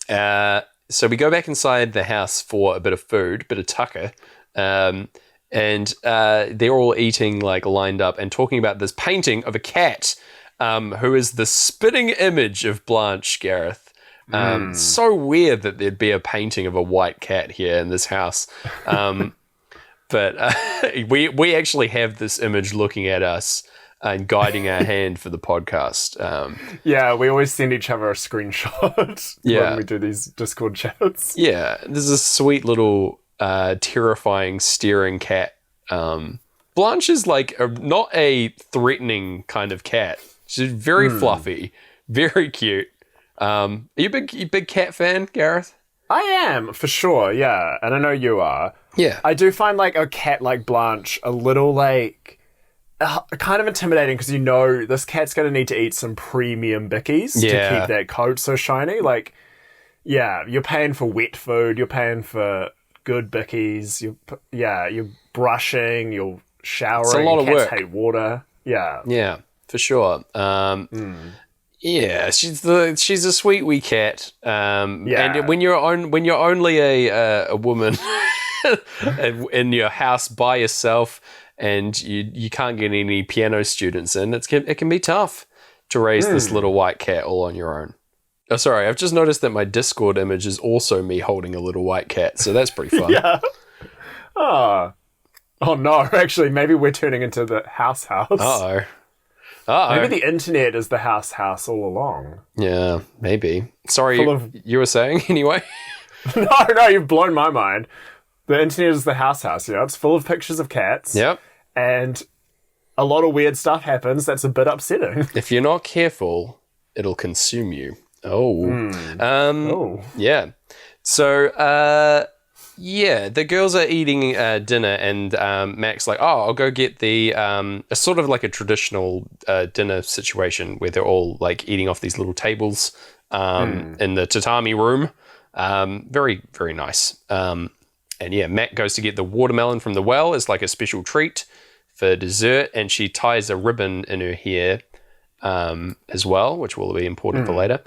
So we go back inside the house for a bit of food, bit of tucker. And they're all eating, like, lined up and talking about this painting of a cat who is the spitting image of Blanche, Gareth. So weird that there'd be a painting of a white cat here in this house. But we actually have this image looking at us and guiding our hand for the podcast. Yeah, we always send each other a screenshot when we do these Discord chats. Yeah, there's a sweet little... terrifying staring cat. Blanche is like not a threatening kind of cat. She's very fluffy, very cute. Are you a big cat fan, Gareth? I am, for sure, yeah. And I know you are. Yeah. I do find like a cat like Blanche a little like kind of intimidating because you know this cat's going to need to eat some premium bickies to keep that coat so shiny. Like, yeah, you're paying for wet food, you're paying for good bickies, you're brushing, you're showering. It's a lot of cats work. hate water. Yeah, for sure. Yeah, she's a sweet wee cat. And when you're only a woman in your house by yourself and you can't get any piano students in, it can be tough to raise this little white cat all on your own. Oh, sorry, I've just noticed that my Discord image is also me holding a little white cat, so that's pretty fun. Yeah. Oh no, actually, maybe we're turning into the house. Uh-oh. Maybe the internet is the house all along. Yeah, maybe. Sorry, you were saying anyway? No, you've blown my mind. The internet is the house, yeah. It's full of pictures of cats. Yep. And a lot of weird stuff happens that's a bit upsetting. If you're not careful, it'll consume you. Yeah. So, the girls are eating dinner, and Mac's like, "Oh, I'll go get the a sort of like a traditional dinner situation where they're all like eating off these little tables in the tatami room. Very, very nice. And yeah, Mac goes to get the watermelon from the well as like a special treat for dessert, and she ties a ribbon in her hair as well, which will be important for later.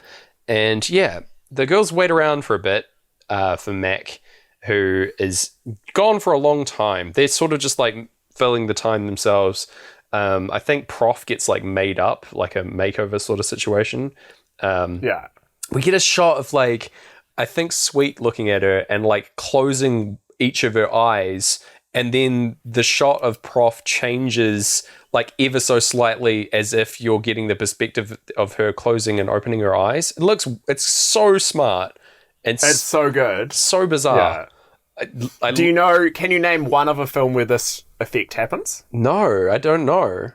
And yeah, the girls wait around for a bit for Mac, who is gone for a long time. They're sort of just like filling the time themselves. I think Prof gets like made up, like a makeover sort of situation. We get a shot of like, I think Sweet looking at her and like closing each of her eyes, and then the shot of Prof changes like ever so slightly as if you're getting the perspective of her closing and opening her eyes. It's so smart. It's so good. So bizarre. Yeah. Can you name one other film where this effect happens? No, I don't know.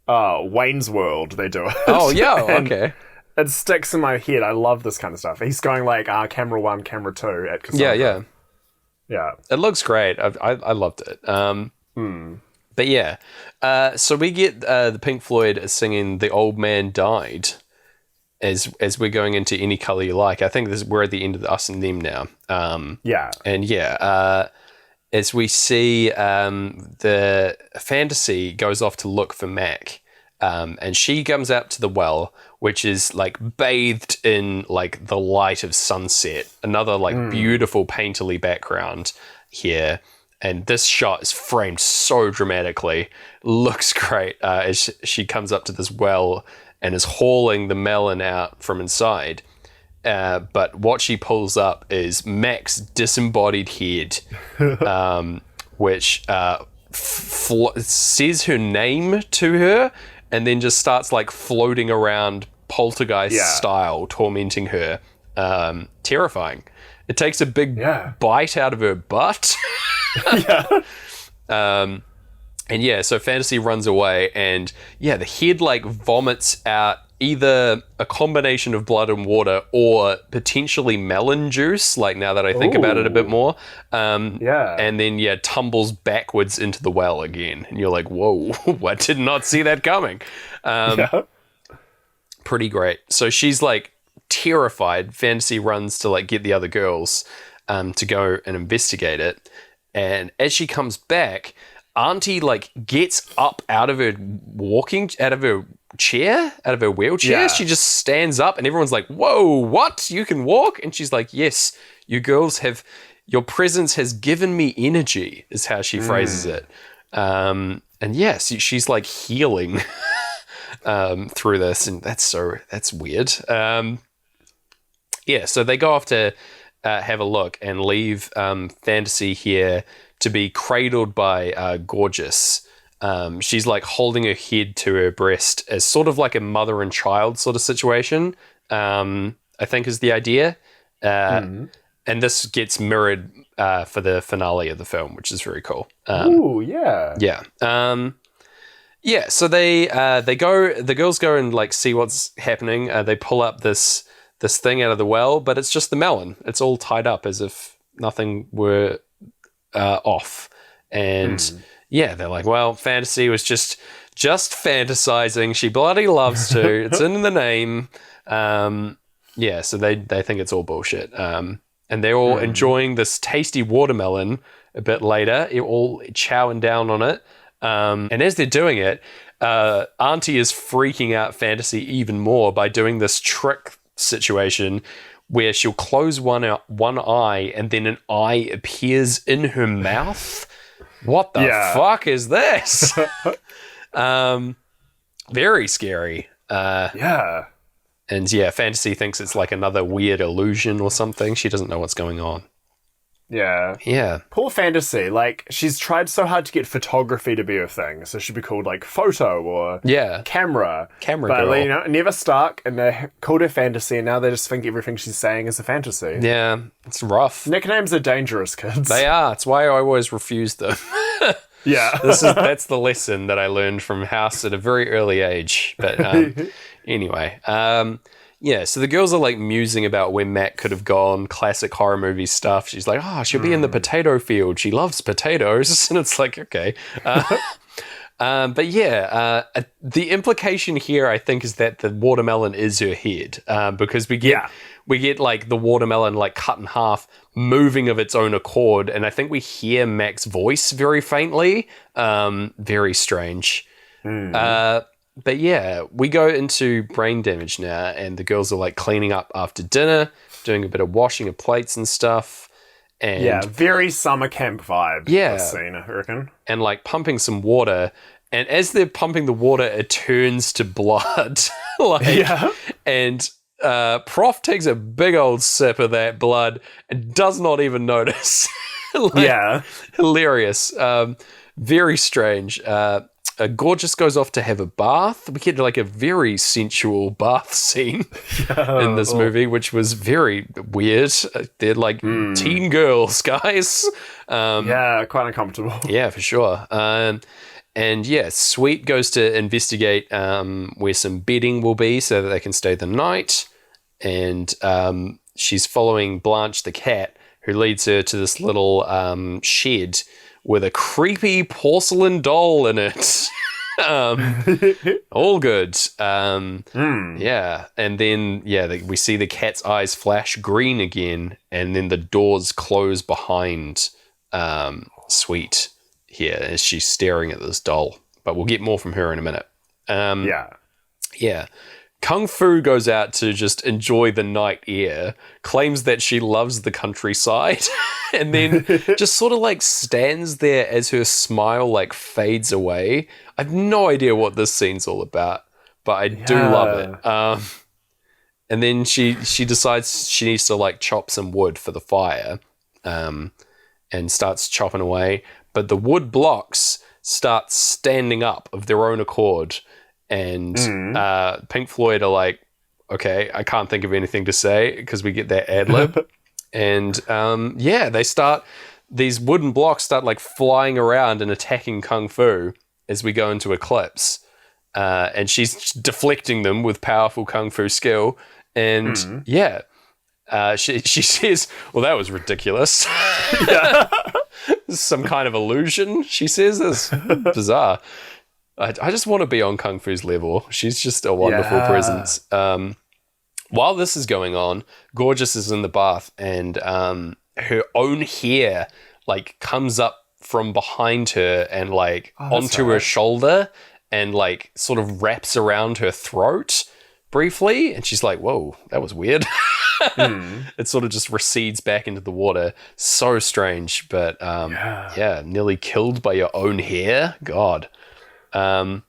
Wayne's World, they do it. Oh, yeah, okay. It sticks in my head. I love this kind of stuff. He's going like camera 1, camera 2 at Cassandra. Yeah. It looks great. I loved it. But yeah, so we get the Pink Floyd singing "The Old Man Died" as we're going into Any Color You Like. I think we're at the end of the Us and Them now. And as we see the fantasy goes off to look for Mac, and she comes out to the well, which is like bathed in like the light of sunset, another like beautiful painterly background. here. And this shot is framed so dramatically. Looks great as she comes up to this well and is hauling the melon out from inside. But what she pulls up is Mac's disembodied head, which says her name to her and then just starts like floating around poltergeist style, tormenting her. Terrifying. It takes a big bite out of her butt. So Fantasy runs away, and the head like vomits out either a combination of blood and water or potentially melon juice, like now that I think about it a bit more. And then tumbles backwards into the well again, and you're like, whoa, I did not see that coming. Pretty great. So she's like terrified. Fantasy runs to like get the other girls to go and investigate it. And as she comes back, Auntie like gets up out of her wheelchair. Yeah. She just stands up and everyone's like, whoa, what? You can walk? And she's like, yes, you girls your presence has given me energy, is how she phrases it. She's like healing through this, and that's weird. So they go off to have a look and leave Fantasy here to be cradled by Gorgeous. She's like holding her head to her breast as sort of like a mother and child sort of situation, I think is the idea. And this gets mirrored for the finale of the film, which is very cool. So the girls go and like see what's happening. They pull up this thing out of the well, but it's just the melon. It's all tied up as if nothing were off. And they're like, well, Fantasy was just fantasizing. She bloody loves to. It's in the name. So they think it's all bullshit. And they're all enjoying this tasty watermelon a bit later. You're all chowing down on it. And as they're doing it, Auntie is freaking out Fantasy even more by doing this trick situation where she'll close one eye and then an eye appears in her mouth. What the fuck is this? Very scary. And Fantasy thinks it's like another weird illusion or something. She doesn't know what's going on. Yeah. Poor Fantasy. Like, she's tried so hard to get photography to be a thing. So she'd be called, like, Photo or Camera. Camera but, girl. You know, it never stuck, and they called her Fantasy, and now they just think everything she's saying is a fantasy. Yeah, it's rough. Nicknames are dangerous, kids. They are. It's why I always refuse them. That's the lesson that I learned from House at a very early age. But anyway, so the girls are like musing about where Mac could have gone, classic horror movie stuff. She's like, she'll be in the potato field. She loves potatoes. And it's like, okay. The implication here, I think, is that the watermelon is her head, because we get like the watermelon like cut in half, moving of its own accord, and I think we hear Mac's voice very faintly. Very strange. We go into brain damage now, and the girls are like cleaning up after dinner, doing a bit of washing of plates and stuff. And very summer camp vibe. This scene, I reckon. And like pumping some water, and as they're pumping the water, it turns to blood. And Prof takes a big old sip of that blood and does not even notice. Hilarious. Very strange. Gorgeous goes off to have a bath. We get like a very sensual bath scene in this movie, which was very weird. They're like teen girls, guys. Quite uncomfortable. Yeah, for sure. Sweet goes to investigate where some bedding will be so that they can stay the night. And she's following Blanche the cat, who leads her to this little shed with a creepy porcelain doll in it. All good. And then we see the cat's eyes flash green again, and then the doors close behind Sweet here as she's staring at this doll. But we'll get more from her in a minute. Kung Fu goes out to just enjoy the night air, claims that she loves the countryside, and then just sort of like stands there as her smile like fades away. I have no idea what this scene's all about, but I do love it. And then she decides she needs to like chop some wood for the fire, and starts chopping away. But the wood blocks start standing up of their own accord. And Pink Floyd are like, okay, I can't think of anything to say because we get that ad lib. And these wooden blocks start like flying around and attacking Kung Fu as we go into eclipse. And she's deflecting them with powerful Kung Fu skill. And she says, well, that was ridiculous. Some kind of illusion, she says. That's bizarre. I just want to be on Kung Fu's level. She's just a wonderful presence. While this is going on, Gorgeous is in the bath, and her own hair like comes up from behind her and like onto her shoulder and like sort of wraps around her throat briefly. And she's like, whoa, that was weird. It sort of just recedes back into the water. So strange, but nearly killed by your own hair. God. So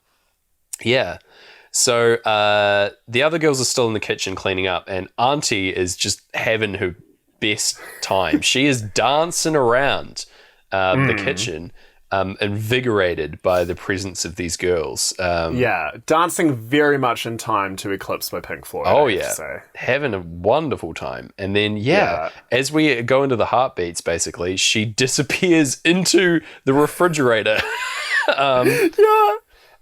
the other girls are still in the kitchen cleaning up, and Auntie is just having her best time. She is dancing around the kitchen, invigorated by the presence of these girls. Dancing very much in time to Eclipse by Pink Floyd. Having a wonderful time. And then as we go into the heartbeats, basically she disappears into the refrigerator.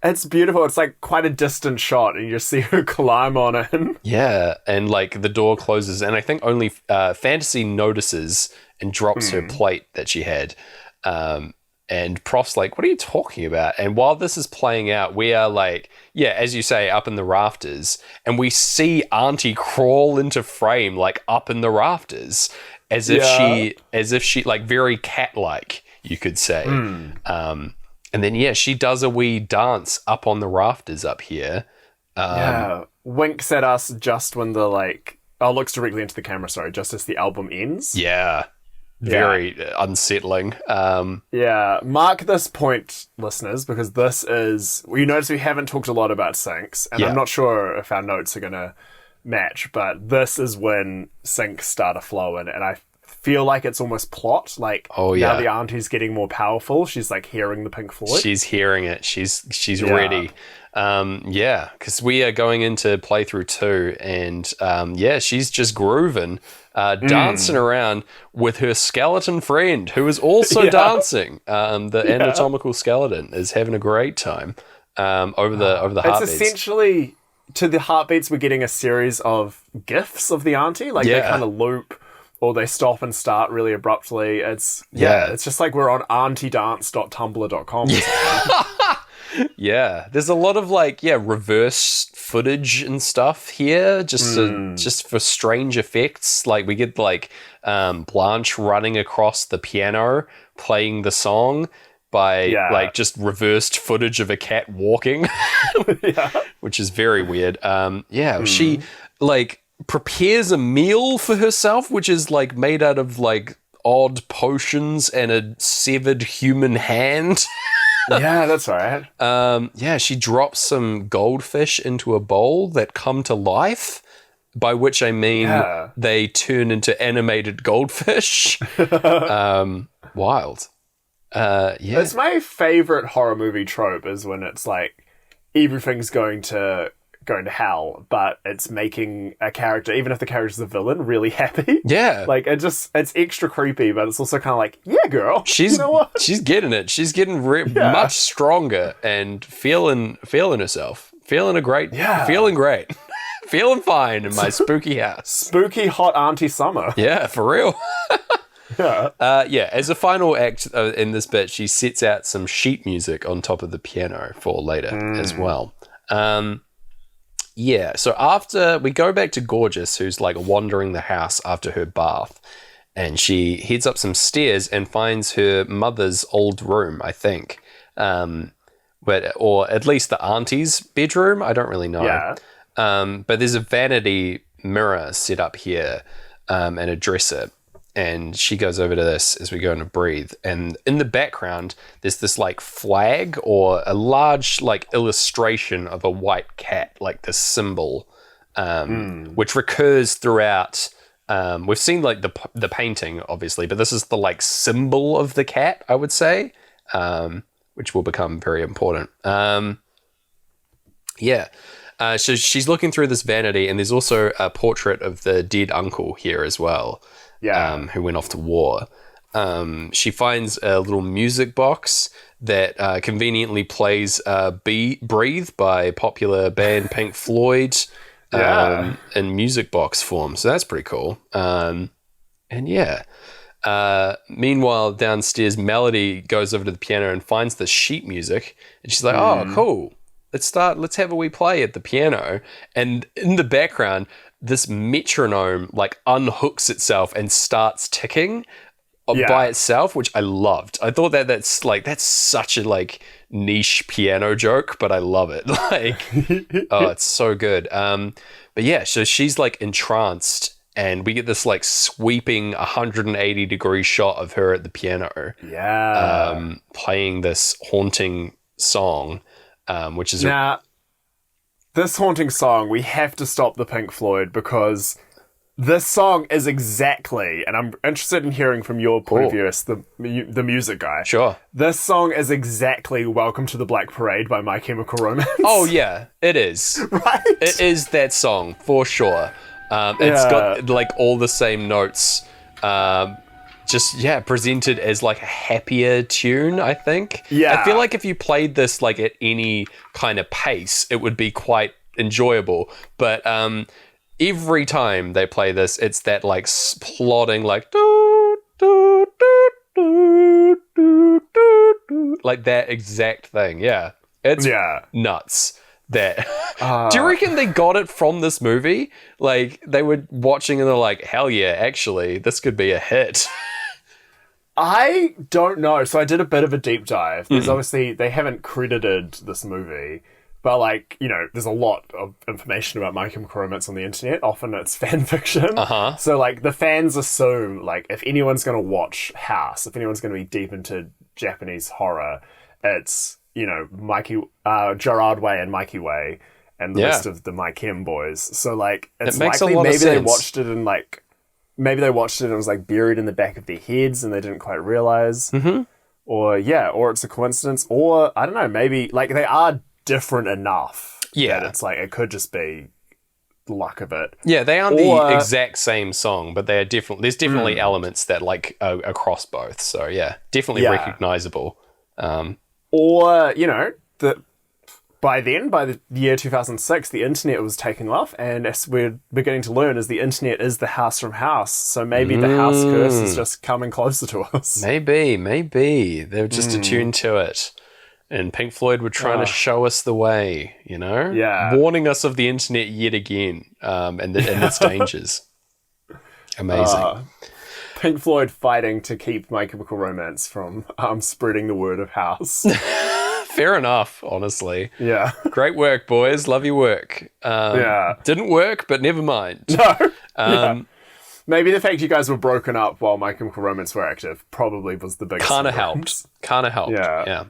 It's beautiful. It's like quite a distant shot, and you just see her climb on in. Yeah, and like the door closes, and I think only Fantasy notices and drops her plate that she had. And Prof's like, what are you talking about? And while this is playing out, we are like, as you say, up in the rafters, and we see Auntie crawl into frame, like up in the rafters, as if she like very cat-like, you could say. And then, she does a wee dance up on the rafters up here. Winks at us just when the, looks directly into the camera, just as the album ends. Yeah. Very unsettling. Mark this point, listeners, because this is... You notice we haven't talked a lot about syncs, and I'm not sure if our notes are going to match, but this is when syncs start flowing, and I feel like it's almost plot. Now the Auntie's getting more powerful. She's hearing the Pink Floyd. She's hearing it. She's ready. Because we are going into playthrough 2, and she's just grooving, dancing around with her skeleton friend, who is also dancing. The anatomical skeleton is having a great time over the heartbeats. It's essentially, to the heartbeats, we're getting a series of GIFs of the Auntie. They kind of loop, or they stop and start really abruptly. It's just like we're on auntiedance.tumblr.com. There's a lot of reverse footage and stuff here, just for strange effects. We get Blanche running across the piano playing the song by just reversed footage of a cat walking, which is very weird. She prepares a meal for herself, which is made out of odd potions and a severed human hand. Yeah, that's right. She drops some goldfish into a bowl that come to life, by which I mean they turn into animated goldfish. Wild. It's my favorite horror movie trope, is when it's everything's going to hell, but it's making a character, even if the character's the villain, really happy. Yeah. It's extra creepy, but it's also kind of girl. She's, you know what? She's getting it. She's getting much stronger and feeling herself. Feeling great. Feeling fine in my spooky house. Spooky hot Auntie Summer. Yeah, for real. As a final act in this bit, she sets out some sheet music on top of the piano for later as well. So after we go back to Gorgeous, who's wandering the house after her bath, and she heads up some stairs and finds her mother's old room, I think, or at least the auntie's bedroom. I don't really know. But there's a vanity mirror set up here and a dresser. And she goes over to this as we go into breathe. And in the background, there's this like flag or a large like illustration of a white cat, like this symbol, which recurs throughout. We've seen like the painting, obviously, but this is the like symbol of the cat, I would say, which will become very important. So she's looking through this vanity, and there's also a portrait of the dead uncle here as well. Who went off to war. She finds a little music box that conveniently plays Breathe by popular band Pink Floyd in music box form. So that's pretty cool. Meanwhile, downstairs, Melody goes over to the piano and finds the sheet music. And she's like, oh, cool. Let's have a wee play at the piano. And in the background, this metronome like unhooks itself and starts ticking by itself, which I loved. I thought that's such a like niche piano joke, but I love it. Like, oh, it's so good. But yeah, so she's like entranced, and we get this like sweeping 180-degree shot of her at the piano, playing this haunting song, which is this haunting song, we have to stop the Pink Floyd, because this song is exactly, and I'm interested in hearing from your point of view as the music guy. Sure. This song is exactly Welcome to the Black Parade by My Chemical Romance. Oh, yeah, it is. Right? It is that song, for sure. It's got like all the same notes, presented as like a happier tune, I think. I feel like if you played this like at any kind of pace, it would be quite enjoyable. But every time they play this, it's that like plodding like doo, doo, doo, doo, doo, doo, doo, like that exact thing. Yeah, it's nuts. That do you reckon they got it from this movie? Like they were watching and they're like, hell yeah, actually, this could be a hit. I don't know. So I did a bit of a deep dive. There's obviously, they haven't credited this movie, but like, you know, there's a lot of information about My Chemical Romance on the internet. Often it's fan fiction. So like the fans assume like if anyone's going to watch House, if anyone's going to be deep into Japanese horror, it's, you know, Gerard Way and Mikey Way and the rest of the My Chem boys. So like it's likely maybe they watched it and like, maybe they watched it and it was like buried in the back of their heads and they didn't quite realize. Or it's a coincidence. Or I don't know, maybe like they are different enough that it's like it could just be luck of it. Yeah, they aren't the exact same song, but they are different. There's definitely elements that like are across both. So yeah, definitely recognizable. Or, you know, by the year 2006, the internet was taking off, and as we're beginning to learn, is the internet is the house from House. So maybe the house curse is just coming closer to us. Maybe. They're just attuned to it. And Pink Floyd were trying to show us the way, you know? Yeah. Warning us of the internet yet again, and its dangers. Amazing. Pink Floyd fighting to keep My Chemical Romance from spreading the word of House. Fair enough, honestly. Yeah. Great work, boys. Love your work. Didn't work, but never mind. No. Maybe the fact you guys were broken up while My Chemical Romance were active probably was the biggest Kind of helped. Yeah.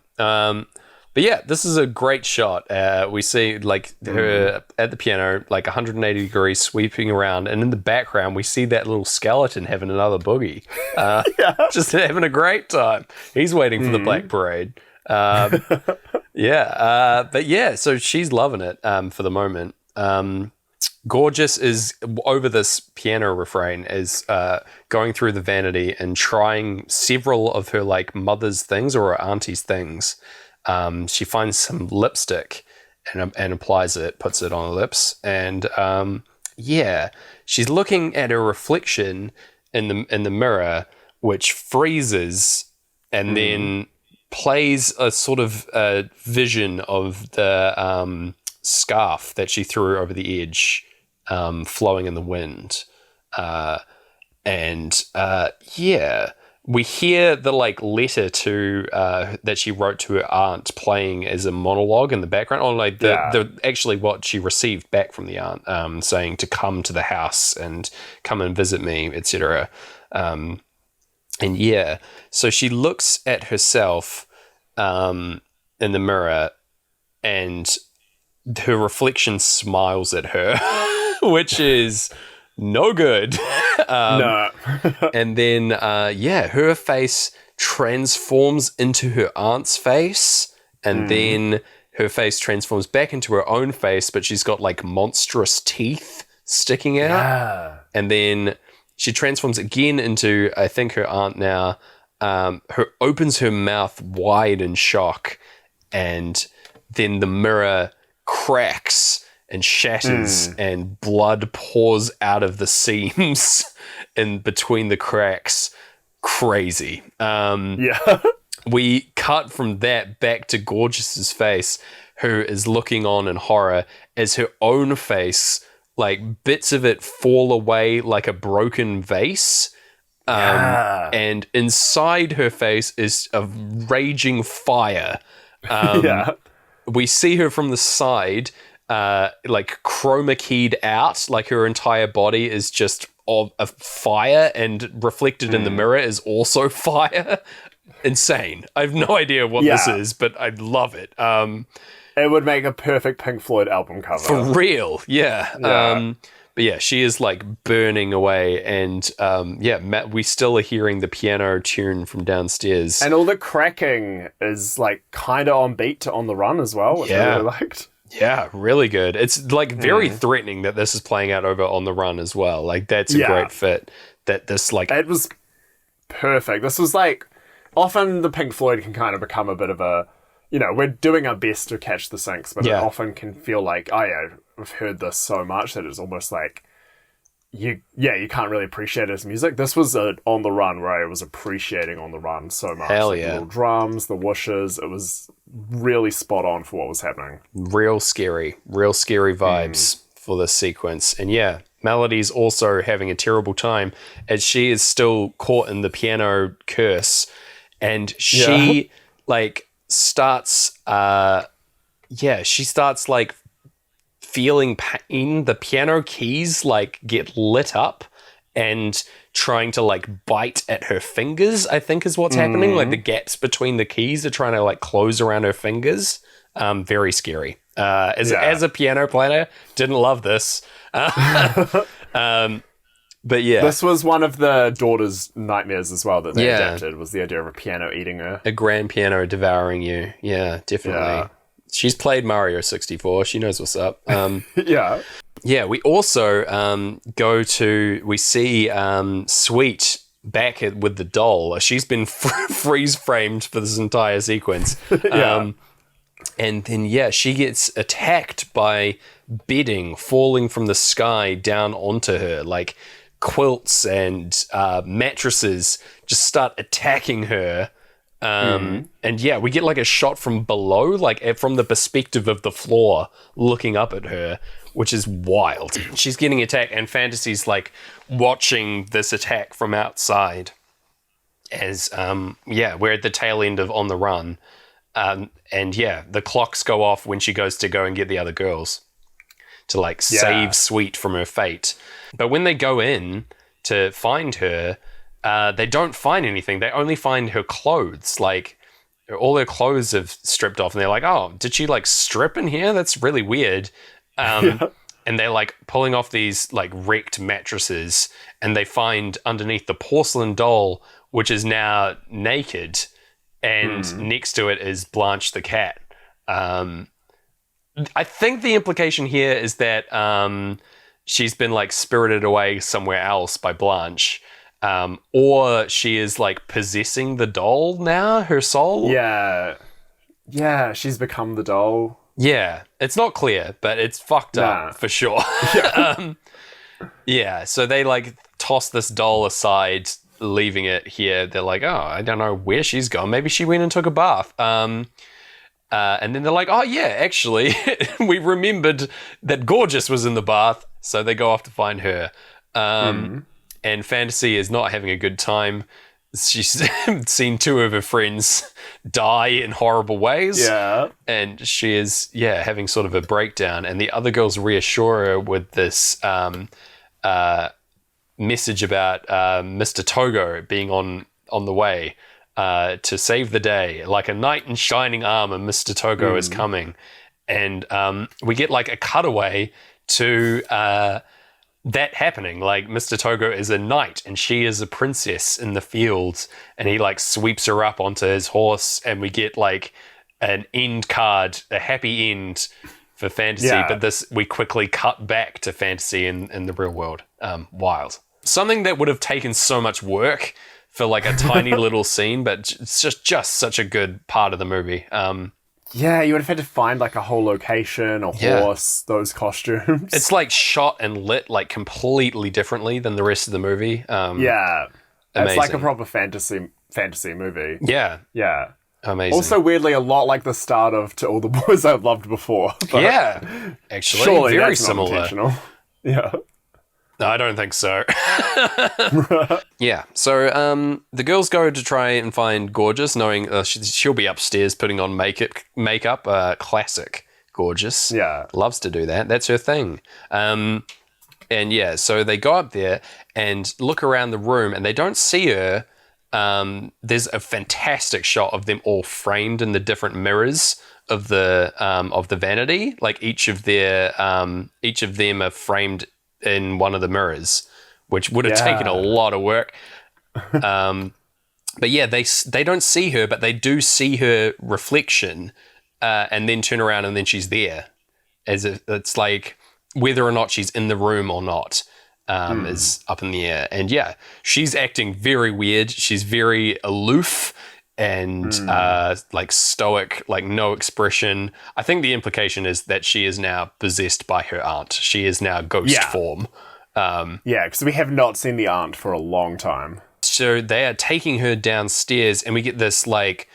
But yeah, this is a great shot. We see like her at the piano, like 180 degrees sweeping around. And in the background, we see that little skeleton having another boogie. Just having a great time. He's waiting for the Black Parade. But yeah, so she's loving it for the moment. Gorgeous is over this piano refrain is going through the vanity and trying several of her like mother's things or her auntie's things. She finds some lipstick and applies it, puts it on her lips, and she's looking at her reflection in the mirror, which freezes and then plays a sort of vision of the scarf that she threw over the edge, we hear the like letter to that she wrote to her aunt playing as a monologue in the background, or like the actually what she received back from the aunt, saying to come to the house and come and visit me, etc. And yeah, so she looks at herself in the mirror, and her reflection smiles at her, which is no good. No. And then, her face transforms into her aunt's face, and then her face transforms back into her own face, but she's got like monstrous teeth sticking out. Yeah. And then she transforms again into, I think, her aunt now. Opens her mouth wide in shock, and then the mirror cracks and shatters, and blood pours out of the seams in between the cracks. Crazy. We cut from that back to Gorgeous's face, who is looking on in horror as her own face, like bits of it fall away like a broken vase. And inside her face is a raging fire. We see her from the side, like chroma keyed out, like her entire body is just of a fire, and reflected in the mirror is also fire. Insane. I have no idea what this is, but I love it. It would make a perfect Pink Floyd album cover. For real, yeah. But yeah, she is like burning away, and we still are hearing the piano tune from downstairs. And all the cracking is like kind of on beat to On the Run as well, which I really liked. Yeah, really good. It's like very threatening that this is playing out over On the Run as well. Like that's a great fit. That this like it was perfect. This was like often the Pink Floyd can kind of become a bit of a, we're doing our best to catch the syncs, but it often can feel like, we've heard this so much that it's almost like you can't really appreciate his music. This was On the Run where I was appreciating On the Run so much. Hell like, the little drums, the whooshes, it was really spot on for what was happening. Real scary vibes for this sequence. And yeah, Melody's also having a terrible time as she is still caught in the piano curse, and she starts like feeling pain. The piano keys like get lit up and trying to like bite at her fingers, I think is what's happening. Like the gaps between the keys are trying to like close around her fingers. Very scary. As a piano player, didn't love this. But yeah. This was one of the daughter's nightmares as well that they adapted, was the idea of a piano eating her. A grand piano devouring you. Yeah, definitely. Yeah. She's played Mario 64. She knows what's up. Yeah, we also we see Sweet back with the doll. She's been freeze framed for this entire sequence. And then, she gets attacked by bedding falling from the sky down onto her. Like quilts and mattresses just start attacking her. And we get like a shot from below, like from the perspective of the floor looking up at her, which is wild. She's getting attacked, and Fantasy's like watching this attack from outside as we're at the tail end of On the Run. The clocks go off when she goes to go and get the other girls to like save Sweet from her fate. But when they go in to find her, they don't find anything. They only find her clothes. Like all her clothes have stripped off, and they're like, "Oh, did she like strip in here? That's really weird." And they're like pulling off these like wrecked mattresses, and they find underneath the porcelain doll, which is now naked, and next to it is Blanche the cat. I think the implication here is that she's been like spirited away somewhere else by Blanche. Or she is like possessing the doll now, her soul. Yeah, she's become the doll. Yeah, it's not clear, but it's fucked up for sure. So they like toss this doll aside, leaving it here. They're like, oh, I don't know where she's gone. Maybe she went and took a bath. And then they're like, oh yeah, actually, we remembered that Gorgeous was in the bath. So they go off to find her. And Fantasy is not having a good time. she's seen two of her friends die in horrible ways. Yeah. And she is, having sort of a breakdown. And the other girls reassure her with this message about Mr. Togo being on the way to save the day. Like a knight in shining armor, Mr. Togo is coming. And we get like a cutaway to that happening. Like Mr. Togo is a knight and she is a princess in the fields, and he like sweeps her up onto his horse, and we get like an end card, a happy end for fantasy. But we quickly cut back to fantasy in the real world. Wild. Something that would have taken so much work for like a tiny little scene, but it's just such a good part of the movie. Yeah, you would have had to find like a whole location, a horse, those costumes. It's like shot and lit like completely differently than the rest of the movie. Amazing. It's like a proper fantasy movie. Yeah. Yeah. Amazing. Also, weirdly, a lot like the start of To All the Boys I've Loved Before. But actually, surely very that's similar. Not intentional. Yeah. No, I don't think so. So the girls go to try and find Gorgeous, knowing she'll be upstairs putting on makeup. Classic Gorgeous. Yeah. Loves to do that. That's her thing. So they go up there and look around the room, and they don't see her. There's a fantastic shot of them all framed in the different mirrors of the vanity. Like each of them are framed in one of the mirrors, which would have taken a lot of work. But they don't see her, but they do see her reflection, and then turn around and then she's there. As if it's like whether or not she's in the room or not is up in the air. And she's acting very weird. She's very aloof and like stoic, like no expression. I think the implication is that she is now possessed by her aunt. She is now ghost form. Because we have not seen the aunt for a long time. So they are taking her downstairs, and we get this like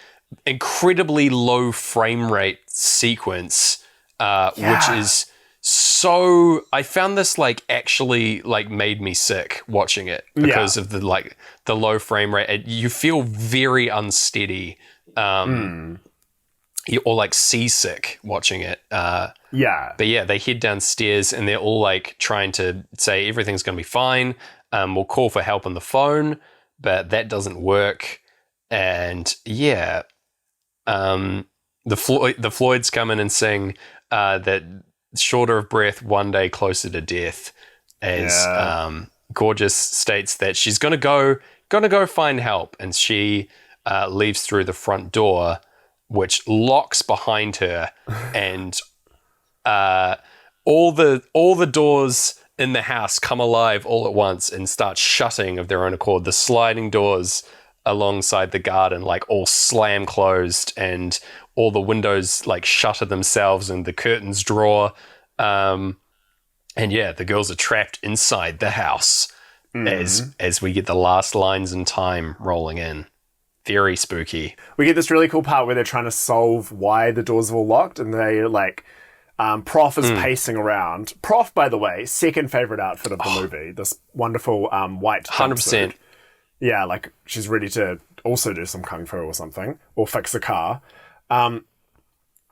incredibly low frame rate sequence, which is so. I found this like actually like made me sick watching it because of the low frame rate. You feel very unsteady, or like seasick watching it. But they head downstairs and they're all like trying to say everything's going to be fine. We'll call for help on the phone, but that doesn't work. And the Floyds come in and sing that shorter of breath, one day closer to death, as Gorgeous states that she's gonna go find help, and she leaves through the front door, which locks behind her, and all the doors in the house come alive all at once and start shutting of their own accord. The sliding doors alongside the garden like all slam closed, and all the windows like shutter themselves and the curtains draw. The girls are trapped inside the house as we get the last lines in time rolling in. Very spooky. We get this really cool part where they're trying to solve why the doors are all locked, and they like Prof is pacing around. Prof, by the way, second favorite outfit of the movie. This wonderful white 100%. Yeah, like she's ready to also do some kung fu or something, or fix a car.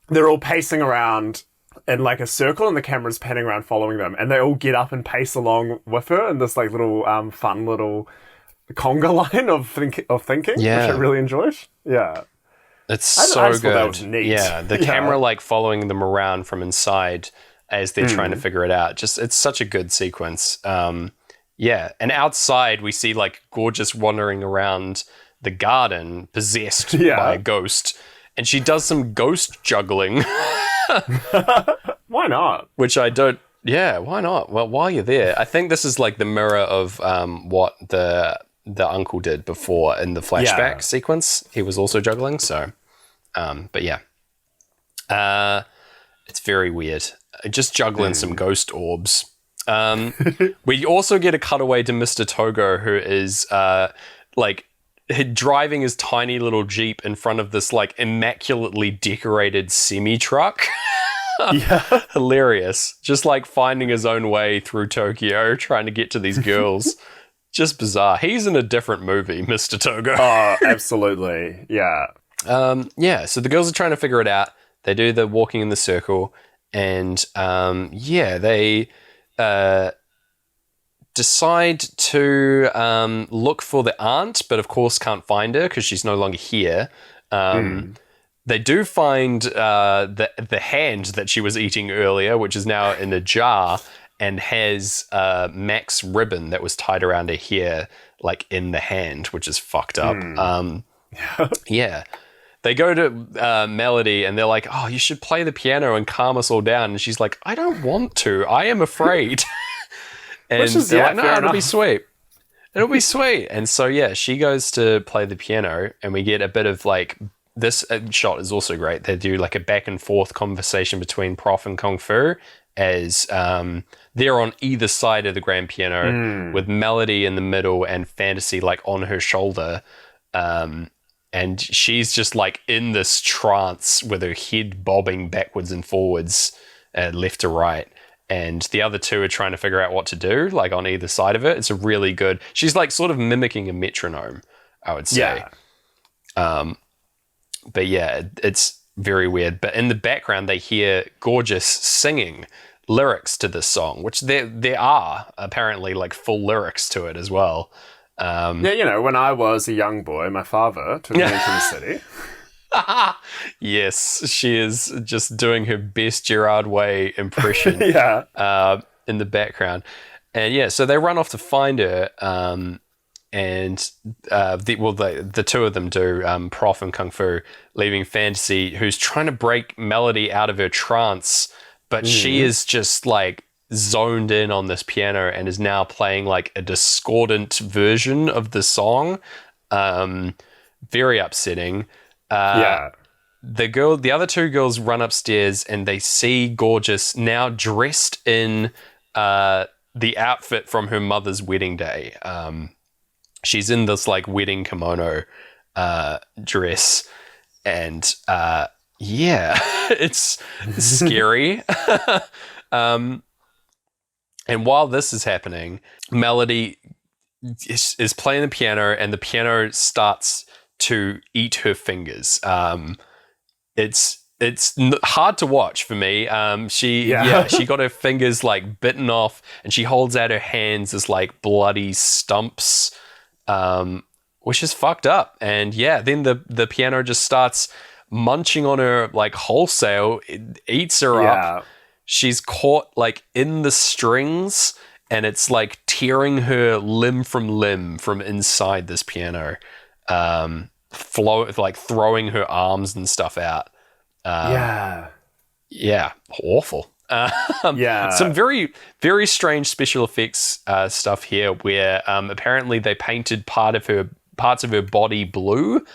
They're all pacing around in like a circle, and the camera's panning around following them, and they all get up and pace along with her in this like little fun little conga line of thinking, which I really enjoyed. Yeah. It's so good. Thought that was neat. Yeah, the camera like following them around from inside as they're trying to figure it out. Just it's such a good sequence. And outside we see like Gorgeous wandering around the garden, possessed by a ghost, and she does some ghost juggling. Why not? Which I don't. Yeah, why not? Well, while you're there, I think this is like the mirror of what the uncle did before in the flashback sequence. He was also juggling. So, it's very weird. Just juggling some ghost orbs. We also get a cutaway to Mr. Togo, who is driving his tiny little Jeep in front of this like immaculately decorated semi-truck. Hilarious. Just like finding his own way through Tokyo, trying to get to these girls. Just bizarre. He's in a different movie, Mr. Togo. Oh, absolutely. Yeah. So the girls are trying to figure it out. They do the walking in the circle, and they decide to look for the aunt, but of course can't find her because she's no longer here. They do find the hand that she was eating earlier, which is now in a jar and has Mac's ribbon that was tied around her hair, like in the hand, which is fucked up. Yeah. They go to Melody and they're like, oh, you should play the piano and calm us all down. And she's like, I don't want to. I am afraid. And they're like, no, it'll be sweet. It'll be sweet. And so, she goes to play the piano and we get a bit of like, this shot is also great. They do like a back and forth conversation between Prof and Kung Fu as they're on either side of the grand piano with Melody in the middle and Fantasy like on her shoulder. And she's just like in this trance with her head bobbing backwards and forwards, left to right. And the other two are trying to figure out what to do, like on either side of it. It's a really good... She's like sort of mimicking a metronome, I would say. Yeah. But yeah, it's very weird. But in the background, they hear Gorgeous singing lyrics to this song, which there are apparently like full lyrics to it as well. When I was a young boy, my father took me into the city. Yes, she is just doing her best Gerard Way impression in the background. And so they run off to find her, and the two of them do, Prof and Kung Fu, leaving Fantasy, who's trying to break Melody out of her trance, but she is just like zoned in on this piano and is now playing like a discordant version of the song. Very upsetting. The other two girls run upstairs and they see Gorgeous now dressed in the outfit from her mother's wedding day. She's in this like wedding kimono dress, and it's scary. And while this is happening, Melody is playing the piano, and the piano starts to eat her fingers. It's hard to watch for me. She got her fingers like bitten off, and she holds out her hands as like bloody stumps, which is fucked up. And then the piano just starts munching on her like wholesale. It eats her up. She's caught like in the strings, and it's like tearing her limb from inside this piano, throwing her arms and stuff out. Awful. Some very, very strange special effects stuff here, where apparently they painted parts of her body blue,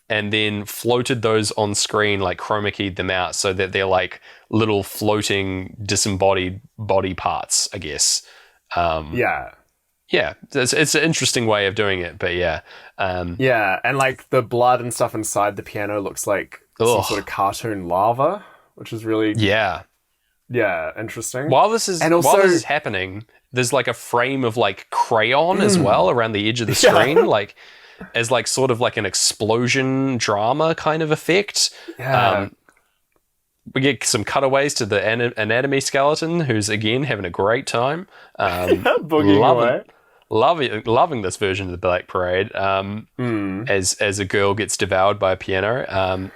and then floated those on screen, like chroma keyed them out so that they're like little floating disembodied body parts, I guess. It's an interesting way of doing it, but and like the blood and stuff inside the piano looks like some sort of cartoon lava, which is really interesting. While this is happening, there's like a frame of like crayon as well around the edge of the screen, like as like sort of like an explosion drama kind of effect. We get some cutaways to the anatomy skeleton, who's again having a great time. Loving this version of the Black Parade, as a girl gets devoured by a piano.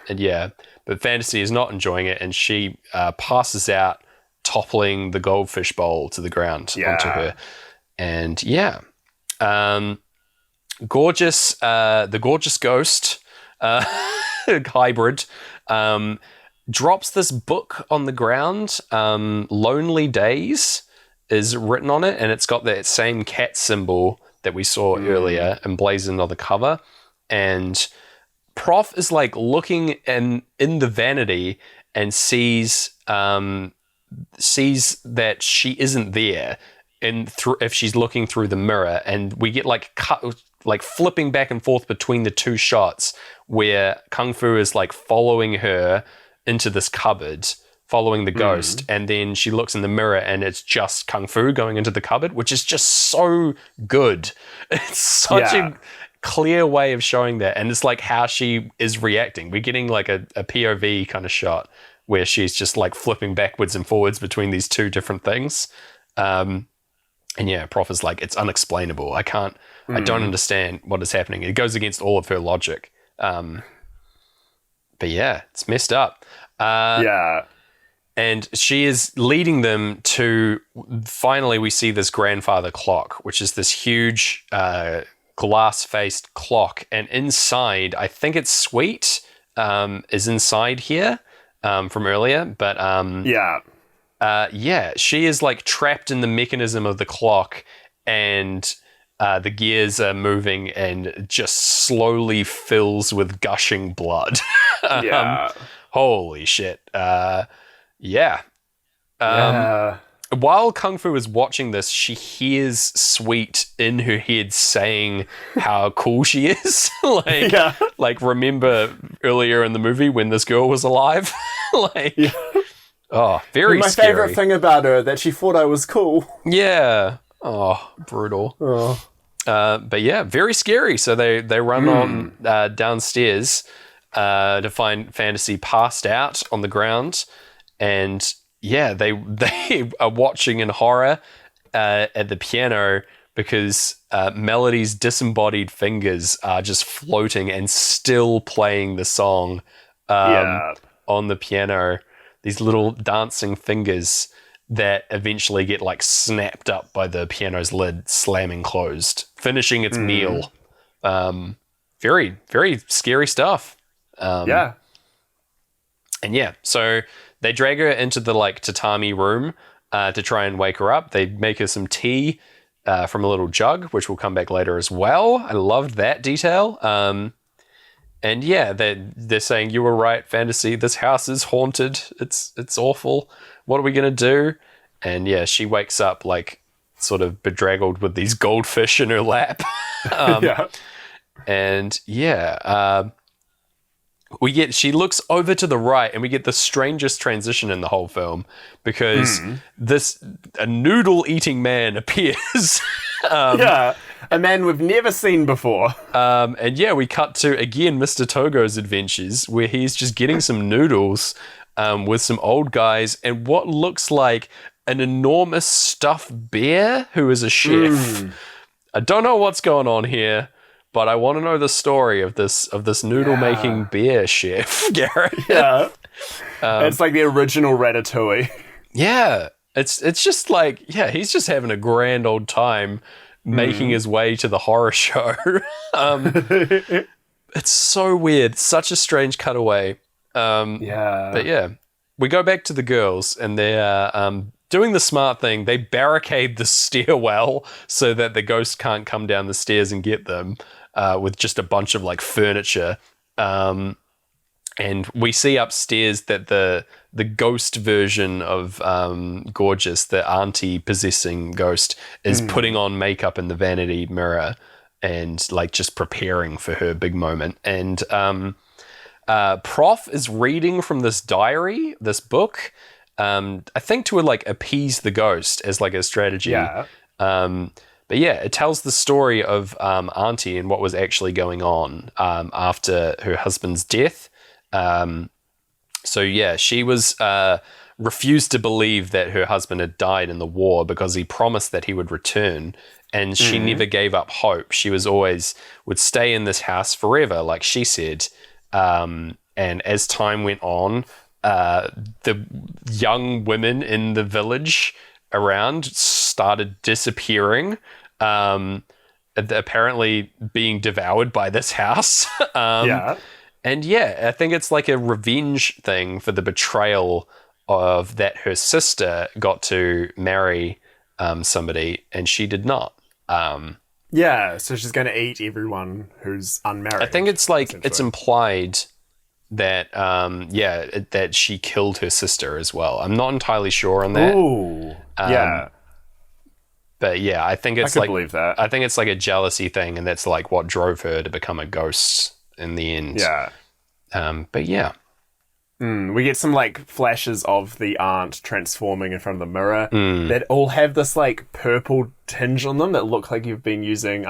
But Fantasy is not enjoying it, and she passes out, toppling the goldfish bowl to the ground onto her. And Gorgeous, the Gorgeous Ghost hybrid, drops this book on the ground. Lonely Days is written on it, and it's got that same cat symbol that we saw earlier emblazoned on the cover. And Prof is like looking in the vanity and sees that she isn't there, and if she's looking through the mirror, and we get like flipping back and forth between the two shots where Kung Fu is like following her into this cupboard following the ghost, and then she looks in the mirror and it's just Kung Fu going into the cupboard, which is just so good. It's such a clear way of showing that, and it's like how she is reacting. We're getting like a POV kind of shot where she's just like flipping backwards and forwards between these two different things. And yeah, Prof is like, it's unexplainable. I don't understand what is happening. It goes against all of her logic. But yeah, it's messed up. And she is leading them to, finally we see this grandfather clock, which is this huge glass-faced clock. And inside, I think it's Sweet is inside here from earlier. But she is like trapped in the mechanism of the clock, and the gears are moving and just slowly fills with gushing blood. Holy shit. While Kung Fu is watching this, she hears Sweet in her head saying how cool she is. Like remember earlier in the movie when this girl was alive? Oh, very my scary. favorite thing about her, that she thought I was cool. Yeah. Oh, brutal. But yeah, very scary. So they run on downstairs to find Fantasy passed out on the ground. And yeah, they are watching in horror at the piano because Melody's disembodied fingers are just floating and still playing the song on the piano. These little dancing fingers that eventually get like snapped up by the piano's lid slamming closed, finishing its meal. Very, very scary stuff. And yeah, so they drag her into the like tatami room to try and wake her up. They make her some tea from a little jug, which will come back later as well. I loved that detail. And yeah, they're saying, you were right, Fantasy. This house is haunted. It's awful. What are we going to do? And yeah, she wakes up like sort of bedraggled with these goldfish in her lap. And yeah, she looks over to the right, and we get the strangest transition in the whole film because a noodle eating man appears. A man we've never seen before. And yeah, we cut to again Mr. Togo's adventures, where he's just getting some noodles with some old guys and what looks like an enormous stuffed bear who is a chef. I don't know what's going on here, but I want to know the story of this noodle making bear chef, Garrett. It's like the original Ratatouille. Yeah, it's just like, yeah, he's just having a grand old time making his way to the horror show. It's so weird, such a strange cutaway. But yeah, we go back to the girls, and they're doing the smart thing. They barricade the stairwell so that the ghost can't come down the stairs and get them. With just a bunch of like furniture. And we see upstairs that the ghost version of Gorgeous, the auntie possessing ghost, is putting on makeup in the vanity mirror and like just preparing for her big moment. And Prof is reading from this diary, this book, I think to like appease the ghost as like a strategy. But yeah, it tells the story of Auntie and what was actually going on after her husband's death. So yeah, she was refused to believe that her husband had died in the war because he promised that he would return, and she never gave up hope. She was always would stay in this house forever, like she said. And as time went on, the young women in the village around started disappearing. Apparently being devoured by this house. And yeah, I think it's like a revenge thing for the betrayal of that her sister got to marry somebody and she did not. So she's going to eat everyone who's unmarried. I think it's like it's implied that that she killed her sister as well. I'm not entirely sure on that. But yeah, I think it's believe that. I think it's like a jealousy thing, and that's like what drove her to become a ghost in the end. But yeah. We get some like flashes of the aunt transforming in front of the mirror that all have this like purple tinge on them that look like you've been using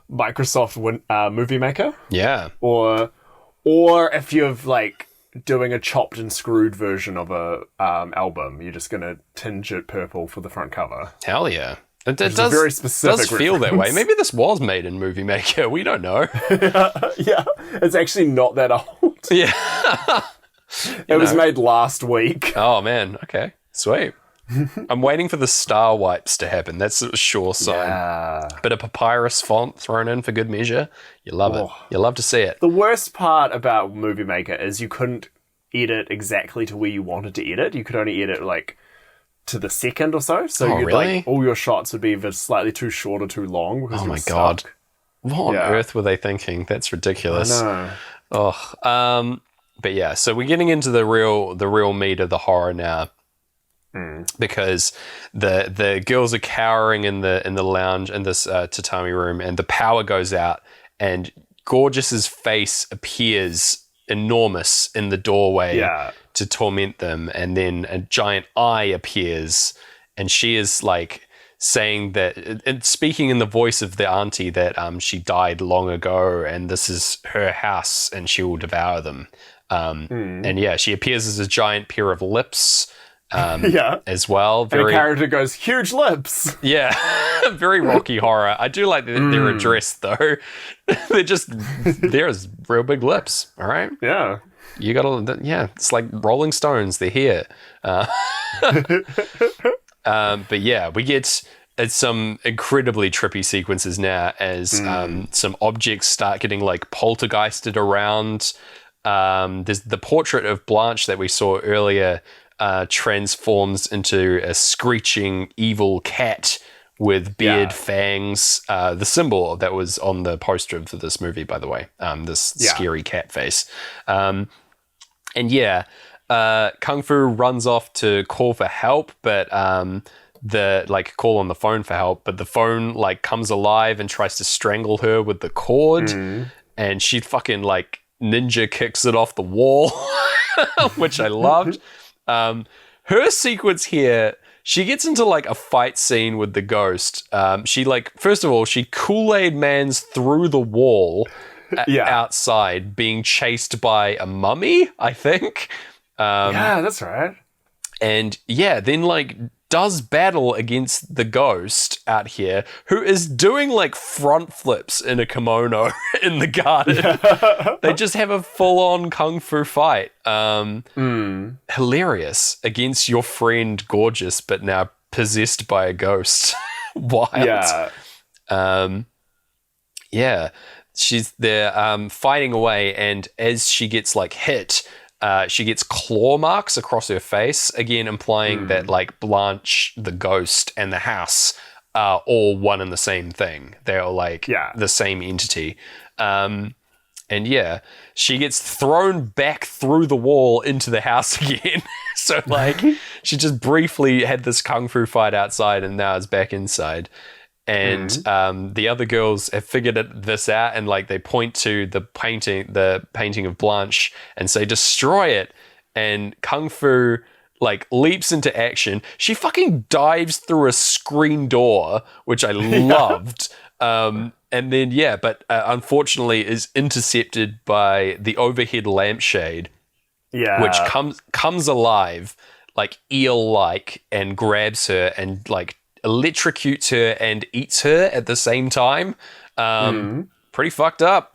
Microsoft Movie Maker. Yeah. Or if you're like doing a chopped and screwed version of a album, you're just gonna tinge it purple for the front cover. Hell yeah. It does, very specific does feel that way. Maybe this was made in Movie Maker. We don't know. Yeah, it's actually not that old. Yeah. It was made last week. Oh, man. Okay. Sweet. I'm waiting for the star wipes to happen. That's a sure sign. Yeah. Bit of papyrus font thrown in for good measure. You love it. You love to see it. The worst part about Movie Maker is you couldn't edit exactly to where you wanted to edit. You could only edit like to the second or so. So you'd really? like all your shots would be either slightly too short or too long. Because Oh you my were God. stuck. What on earth were they thinking? That's ridiculous. I know. Oh, but yeah, so we're getting into the real meat of the horror now, because the girls are cowering in the lounge in this tatami room, and the power goes out, and Gorgeous's face appears enormous in the doorway to torment them, and then a giant eye appears, and she is like saying that, and speaking in the voice of the auntie, that she died long ago and this is her house and she will devour them. And yeah, she appears as a giant pair of lips as well. And a character goes, huge lips. Yeah, very Rocky Horror. I do like that they're addressed though. They're as real big lips. All right. Yeah. You gotta, it's like Rolling Stones. They're here. But yeah, we get some incredibly trippy sequences now as some objects start getting like poltergeisted around. There's the portrait of Blanche that we saw earlier transforms into a screeching evil cat with beard, fangs, the symbol that was on the poster for this movie, by the way, this scary cat face. And Kung Fu runs off to call for help, but call on the phone for help, but the phone like comes alive and tries to strangle her with the cord, and she fucking like ninja kicks it off the wall, which I loved. Her sequence here, she gets into like a fight scene with the ghost. She like, first of all, she Kool-Aid Mans through the wall outside, being chased by a mummy, I think. Yeah, that's right. And then like does battle against the ghost out here, who is doing like front flips in a kimono in the garden. They just have a full-on kung fu fight. Hilarious against your friend Gorgeous, but now possessed by a ghost. Wild. Yeah. They're fighting away, and as she gets like hit, she gets claw marks across her face, again implying that like Blanche, the ghost, and the house are all one and the same thing. They're like the same entity. She gets thrown back through the wall into the house again. So like she just briefly had this kung fu fight outside and now is back inside. And the other girls have figured this out, and like they point to the painting of Blanche and say, destroy it. And Kung Fu like leaps into action. She fucking dives through a screen door, which I loved. But unfortunately is intercepted by the overhead lampshade, which comes alive like eel-like and grabs her and like electrocutes her and eats her at the same time. Pretty fucked up.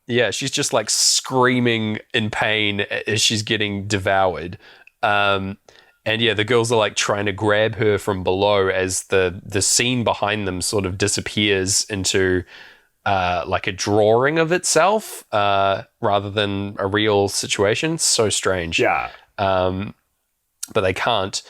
Yeah, she's just like screaming in pain as she's getting devoured. The girls are like trying to grab her from below as the scene behind them sort of disappears into like a drawing of itself rather than a real situation. So strange. Yeah. But they can't.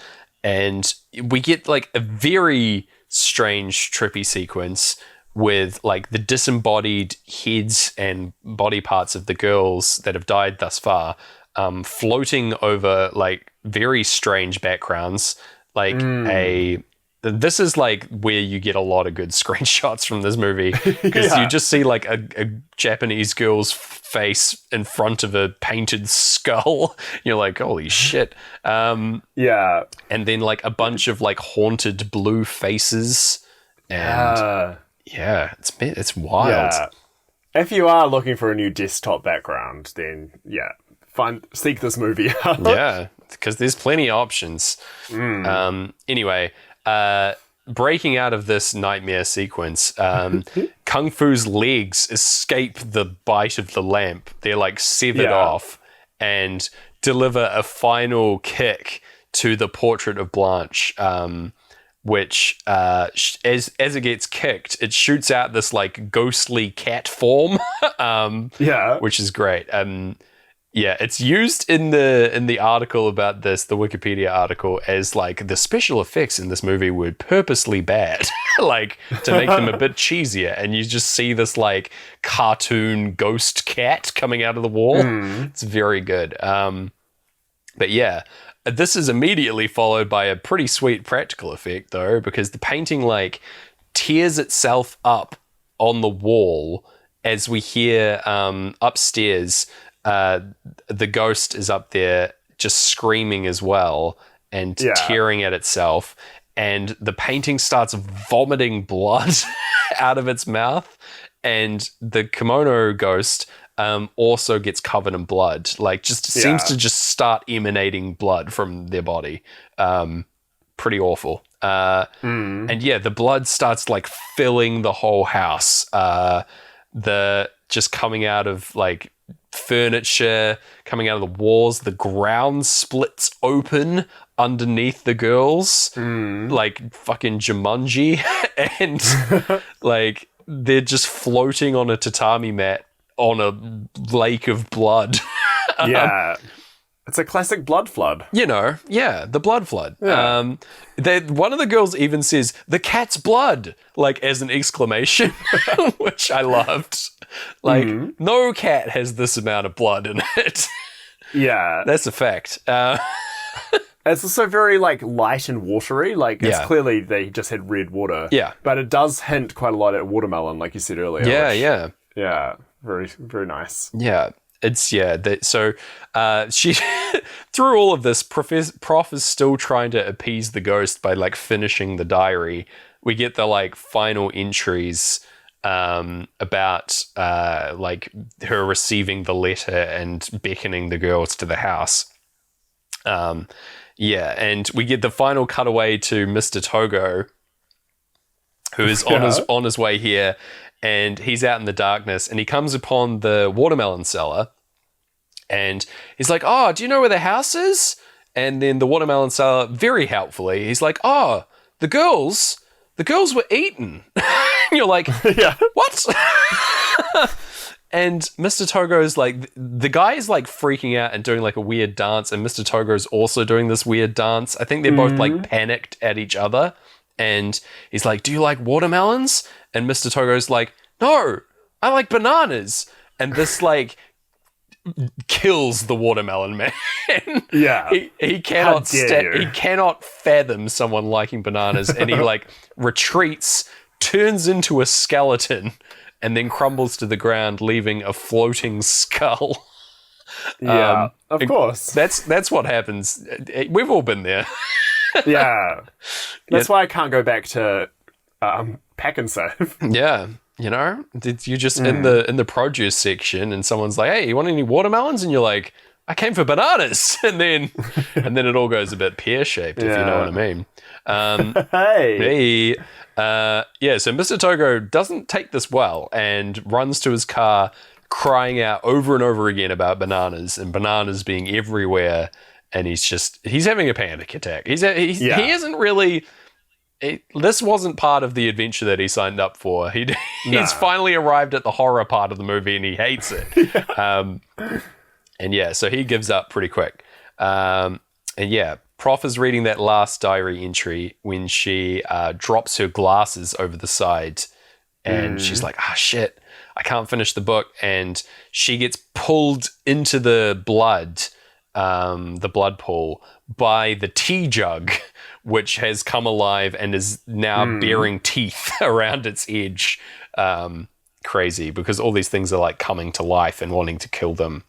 And we get like a very strange, trippy sequence with like the disembodied heads and body parts of the girls that have died thus far floating over like very strange backgrounds, like this is like where you get a lot of good screenshots from this movie, because you just see like a Japanese girl's face in front of a painted skull. You're like, holy shit. And then like a bunch of like haunted blue faces. And it's wild. Yeah. If you are looking for a new desktop background, then seek this movie out. Yeah, because there's plenty of options. Anyway, breaking out of this nightmare sequence, Kung Fu's legs escape the bite of the lamp. They're like severed off and deliver a final kick to the portrait of Blanche, which as it gets kicked, it shoots out this like ghostly cat form, which is great. It's used in the article about this, the Wikipedia article, as like the special effects in this movie were purposely bad, like to make them a bit cheesier, and you just see this like cartoon ghost cat coming out of the wall. It's very good. But yeah, this is immediately followed by a pretty sweet practical effect though, because the painting like tears itself up on the wall as we hear upstairs. The ghost is up there just screaming as well and tearing at itself, and the painting starts vomiting blood out of its mouth, and the kimono ghost also gets covered in blood, like seems to just start emanating blood from their body. Pretty awful. And the blood starts like filling the whole house. The just coming out of like furniture, coming out of the walls, the ground splits open underneath the girls, like fucking Jumanji, and like they're just floating on a tatami mat on a lake of blood. It's a classic blood flood. The blood flood. One of the girls even says, "The cat's blood," like as an exclamation, which I loved. Like, no cat has this amount of blood in it. That's a fact. It's also very like light and watery. Like it's clearly they just had red water. But it does hint quite a lot at watermelon, like you said earlier. Yeah. Very, very nice. Yeah. It's so she through all of this, Prof is still trying to appease the ghost by like finishing the diary. We get the like final entries about like her receiving the letter and beckoning the girls to the house. And we get the final cutaway to Mr. Togo, who is on his way here. And he's out in the darkness, and he comes upon the watermelon seller, and he's like, "Oh, do you know where the house is?" And then the watermelon seller, very helpfully, he's like, "Oh, the girls were eaten." And you're like, "What?" And Mr. Togo's like, the guy is like freaking out and doing like a weird dance, and Mr. Togo's also doing this weird dance. I think they're both like panicked at each other. And he's like, "Do you like watermelons?" And Mr. Togo's like, "No, I like bananas." And this like kills the watermelon man. He cannot he cannot fathom someone liking bananas, and he like retreats, turns into a skeleton, and then crumbles to the ground, leaving a floating skull. Of course. That's what happens. We've all been there. That's why I can't go back to Pack and Save. You're just in the produce section, and someone's like, "Hey, you want any watermelons?" And you're like, "I came for bananas." And then it all goes a bit pear-shaped, if you know what I mean. So Mr. Togo doesn't take this well and runs to his car crying out over and over again about bananas and bananas being everywhere. And he's having a panic attack. He isn't really. This wasn't part of the adventure that he signed up for. He's finally arrived at the horror part of the movie, and he hates it. So he gives up pretty quick. Prof is reading that last diary entry when she drops her glasses over the side, and she's like, "Ah, shit, I can't finish the book," and she gets pulled into the blood the blood pool by the tea jug, which has come alive and is now bearing teeth around its edge. Crazy, because all these things are like coming to life and wanting to kill them.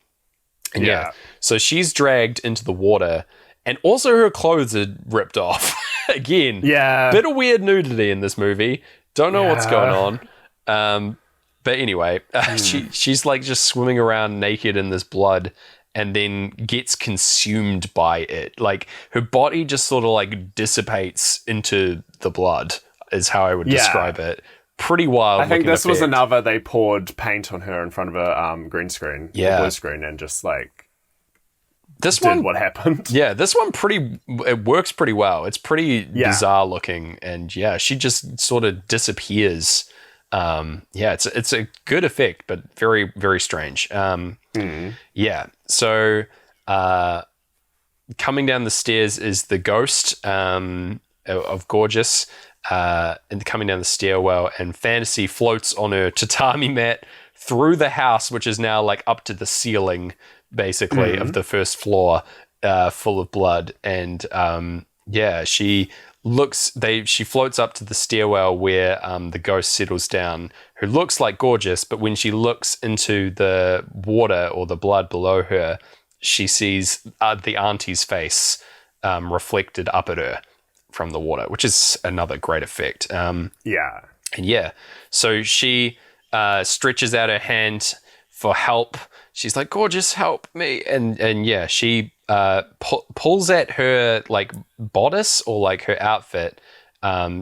And so she's dragged into the water, and also her clothes are ripped off. Again, bit of weird nudity in this movie. Don't know what's going on. But anyway, she's like just swimming around naked in this blood, and then gets consumed by it. Like her body just sort of like dissipates into the blood, is how I would describe it. Pretty wild. I think this was another, they poured paint on her in front of a green screen, blue screen, and just like this one, what happened. Yeah, this one it works pretty well. It's pretty bizarre looking, and she just sort of disappears. It's a good effect, but very, very strange. So coming down the stairs is the ghost of Gorgeous, and coming down the stairwell, and Fantasy floats on her tatami mat through the house, which is now like up to the ceiling, basically, of the first floor, full of blood. And she floats up to the stairwell where the ghost settles down, who looks like Gorgeous, but when she looks into the water or the blood below her, she sees the auntie's face reflected up at her from the water, which is another great effect. So she stretches out her hand for help. She's like, Gorgeous, help me. And she pulls at her like bodice or like her outfit,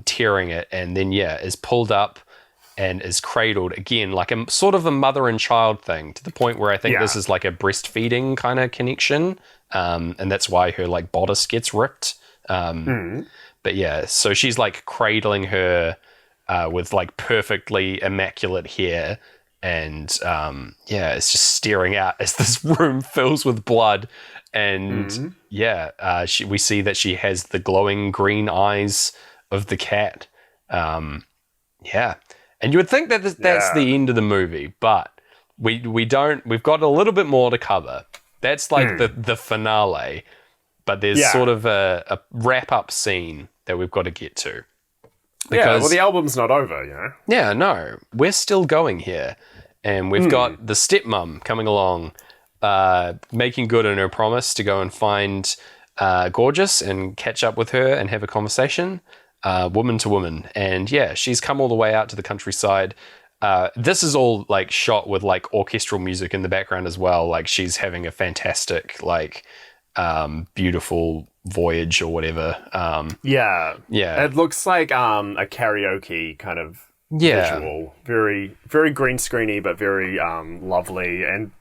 tearing it, and then is pulled up and is cradled again, like a sort of a mother and child thing, to the point where I think this is like a breastfeeding kind of connection, and that's why her like bodice gets ripped. But so she's like cradling her with like perfectly immaculate hair, and it's just staring out as this room fills with blood. And we see that she has the glowing green eyes of the cat. And you would think that that's the end of the movie, but we don't. We've got a little bit more to cover. That's like the finale, but there's sort of a wrap up scene that we've got to get to. Because, the album's not over, you know? Yeah, no, we're still going here. And we've got the stepmom coming along, making good on her promise to go and find Gorgeous and catch up with her and have a conversation, woman to woman. And she's come all the way out to the countryside. This is all like shot with like orchestral music in the background as well. Like she's having a fantastic, like, beautiful voyage or whatever. It looks like a karaoke kind of visual, very, very green screeny, but very lovely, and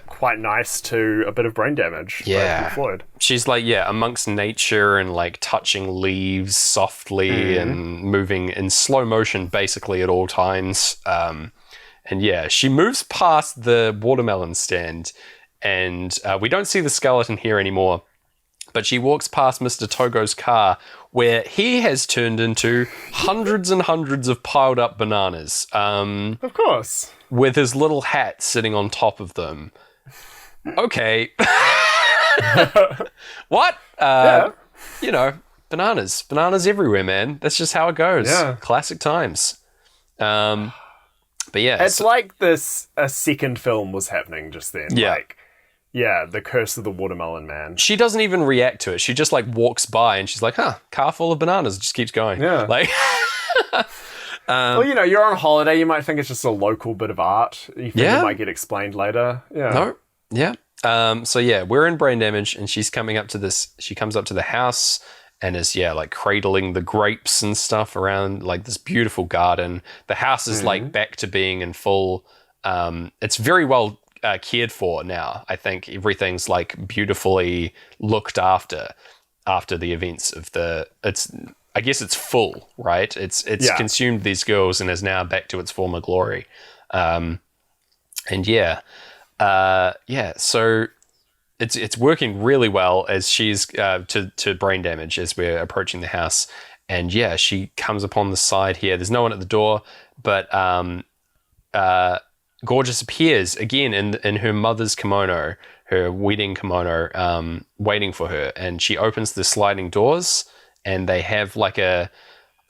quite nice to a bit of brain damage. Pink Floyd. She's like amongst nature and like touching leaves softly and moving in slow motion basically at all times. And she moves past the watermelon stand, and we don't see the skeleton here anymore, but she walks past Mr. Togo's car, where he has turned into hundreds and hundreds of piled up bananas. Of course. With his little hat sitting on top of them. Okay. What? You know, bananas. Bananas everywhere, man. That's just how it goes. Yeah. Classic times. But it's like a second film was happening just then. Yeah. Like, the Curse of the Watermelon Man. She doesn't even react to it. She just like walks by and she's like, car full of bananas. Just keeps going. Yeah. Like, well, you know, you're on holiday. You might think it's just a local bit of art. You think it might get explained later. Yeah. No. Yeah. We're in brain damage, and she's coming up to this. She comes up to the house and is like cradling the grapes and stuff around like this beautiful garden. The house is like back to being in full. It's very well cared for now. I think everything's like beautifully looked after the events of I guess it's full, right? It's consumed these girls and is now back to its former glory. So it's working really well as she's to brain damage as we're approaching the house. And she comes upon the side here. There's no one at the door, but Gorgeous appears again in her mother's kimono, her wedding kimono waiting for her, and she opens the sliding doors, and they have like a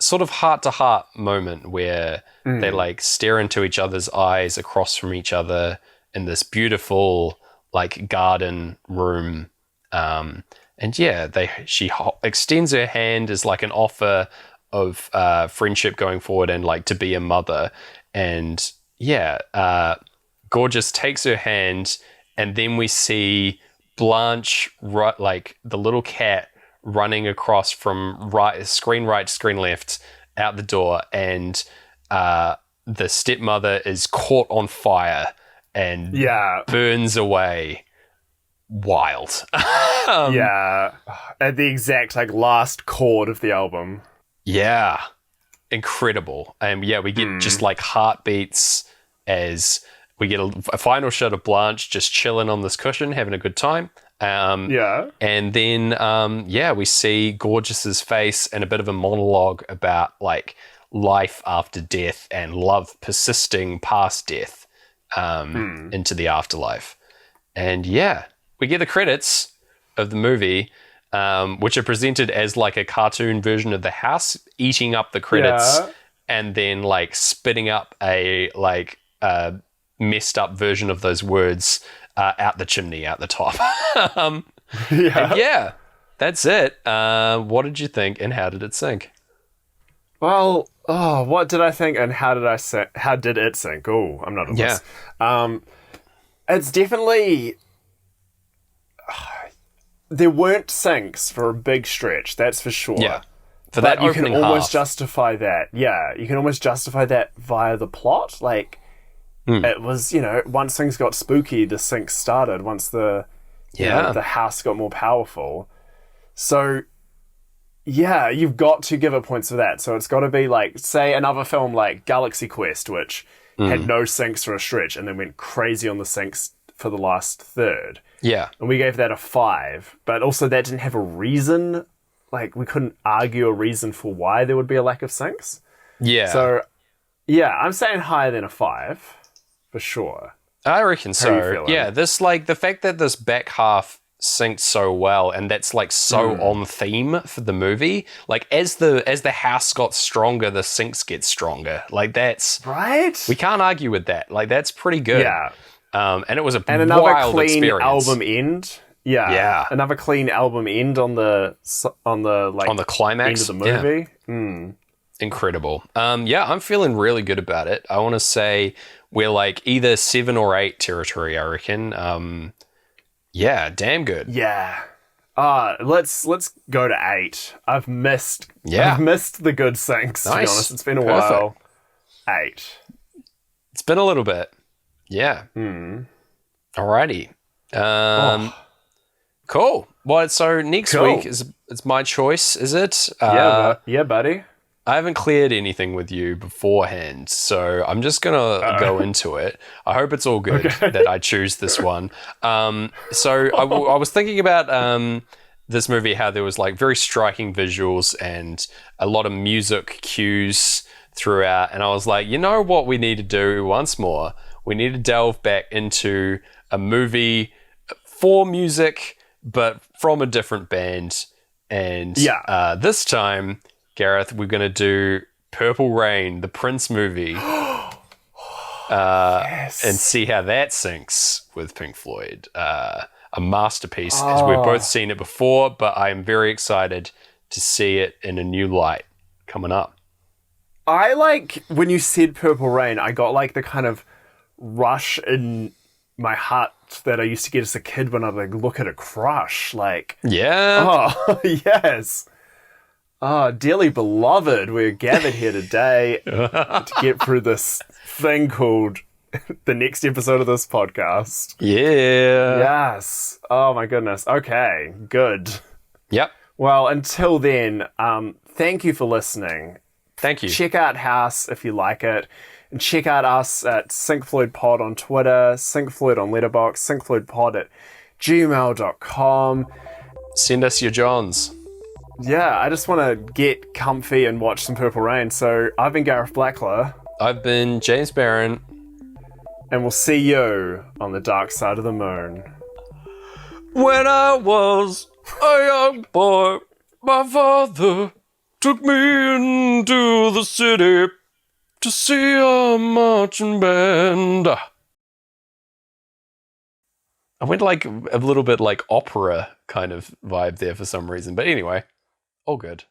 sort of heart-to-heart moment where they like stare into each other's eyes across from each other in this beautiful like garden room. And yeah, she extends her hand as like an offer of friendship going forward and like to be a mother. And yeah, Gorgeous takes her hand, and then we see Blanche, like the little cat, running across from screen right to screen left out the door, and the stepmother is caught on fire and burns away. Wild. At the exact like last chord of the album. Yeah, incredible. And yeah, we get just like heartbeats as we get a final shot of Blanche just chilling on this cushion, having a good time. And then we see Gorgeous's face and a bit of a monologue about like life after death and love persisting past death into the afterlife. And yeah, we get the credits of the movie, which are presented as like a cartoon version of the house eating up the credits and then like spitting up a like messed up version of those words out the chimney out the top. Yeah, that's it. What did you think, and how did it sink? Well, what did I think, and how did it sink? Oh, I'm not a list. It's definitely... there weren't sinks for a big stretch, that's for sure. Yeah. For but that you opening can almost half. justify that. Yeah, you can almost justify that via the plot. Like, it was, once things got spooky, the sinks started. Once the house got more powerful. So, yeah, you've got to give it points for that. So it's got to be like, say, another film like Galaxy Quest, which had no sinks for a stretch and then went crazy on the sinks for the last third. Yeah. And we gave that a 5. But also that didn't have a reason. Like, we couldn't argue a reason for why there would be a lack of sinks. Yeah. So, yeah, I'm saying higher than a 5, for sure. I reckon so. How are you feeling? Yeah, this, like, the fact that this back half synced so well, and that's, like, so on theme for the movie. Like, as the house got stronger, the sinks get stronger. Like, that's... Right? We can't argue with that. Like, that's pretty good. Yeah. And it was a another wild clean experience. album end. Yeah. Another clean album end on the climax end of the movie. Yeah. Incredible. I'm feeling really good about it. I want to say we're like either 7 or 8 territory, I reckon. Damn good. Yeah. Let's go to 8. I've missed the good sinks, to be honest. It's been a while. 8. It's been a little bit. Yeah. Alrighty. Cool. Well, so next week it's my choice, is it? Yeah, buddy. I haven't cleared anything with you beforehand, so I'm just gonna go into it. I hope it's all good that I choose this one. So I was thinking about this movie, how there was like very striking visuals and a lot of music cues throughout, and I was like, you know what we need to do once more? We need to delve back into a movie for music, but from a different band. And this time, Gareth, we're going to do Purple Rain, the Prince movie, and see how that syncs with Pink Floyd. A masterpiece, as we've both seen it before, but I am very excited to see it in a new light coming up. I like, when you said Purple Rain, I got like the kind of rush in my heart that I used to get as a kid when I'd like look at a crush. Like, yes. Dearly beloved, we're gathered here today to get through this thing called the next episode of this podcast. Yeah. Yes. Oh my goodness. Okay, good. Yep. Well, until then, thank you for listening. Thank you. Check out House if you like it. And check out us at SyncFloydPod on Twitter, SyncFloyd on Letterboxd, SyncFloydPod@gmail.com. Send us your Johns. Yeah, I just want to get comfy and watch some Purple Rain. So I've been Gareth Blackler. I've been James Barron. And we'll see you on the dark side of the moon. When I was a young boy, my father took me into the city to see a marching band. I went like a little bit like opera kind of vibe there for some reason. But anyway, all good.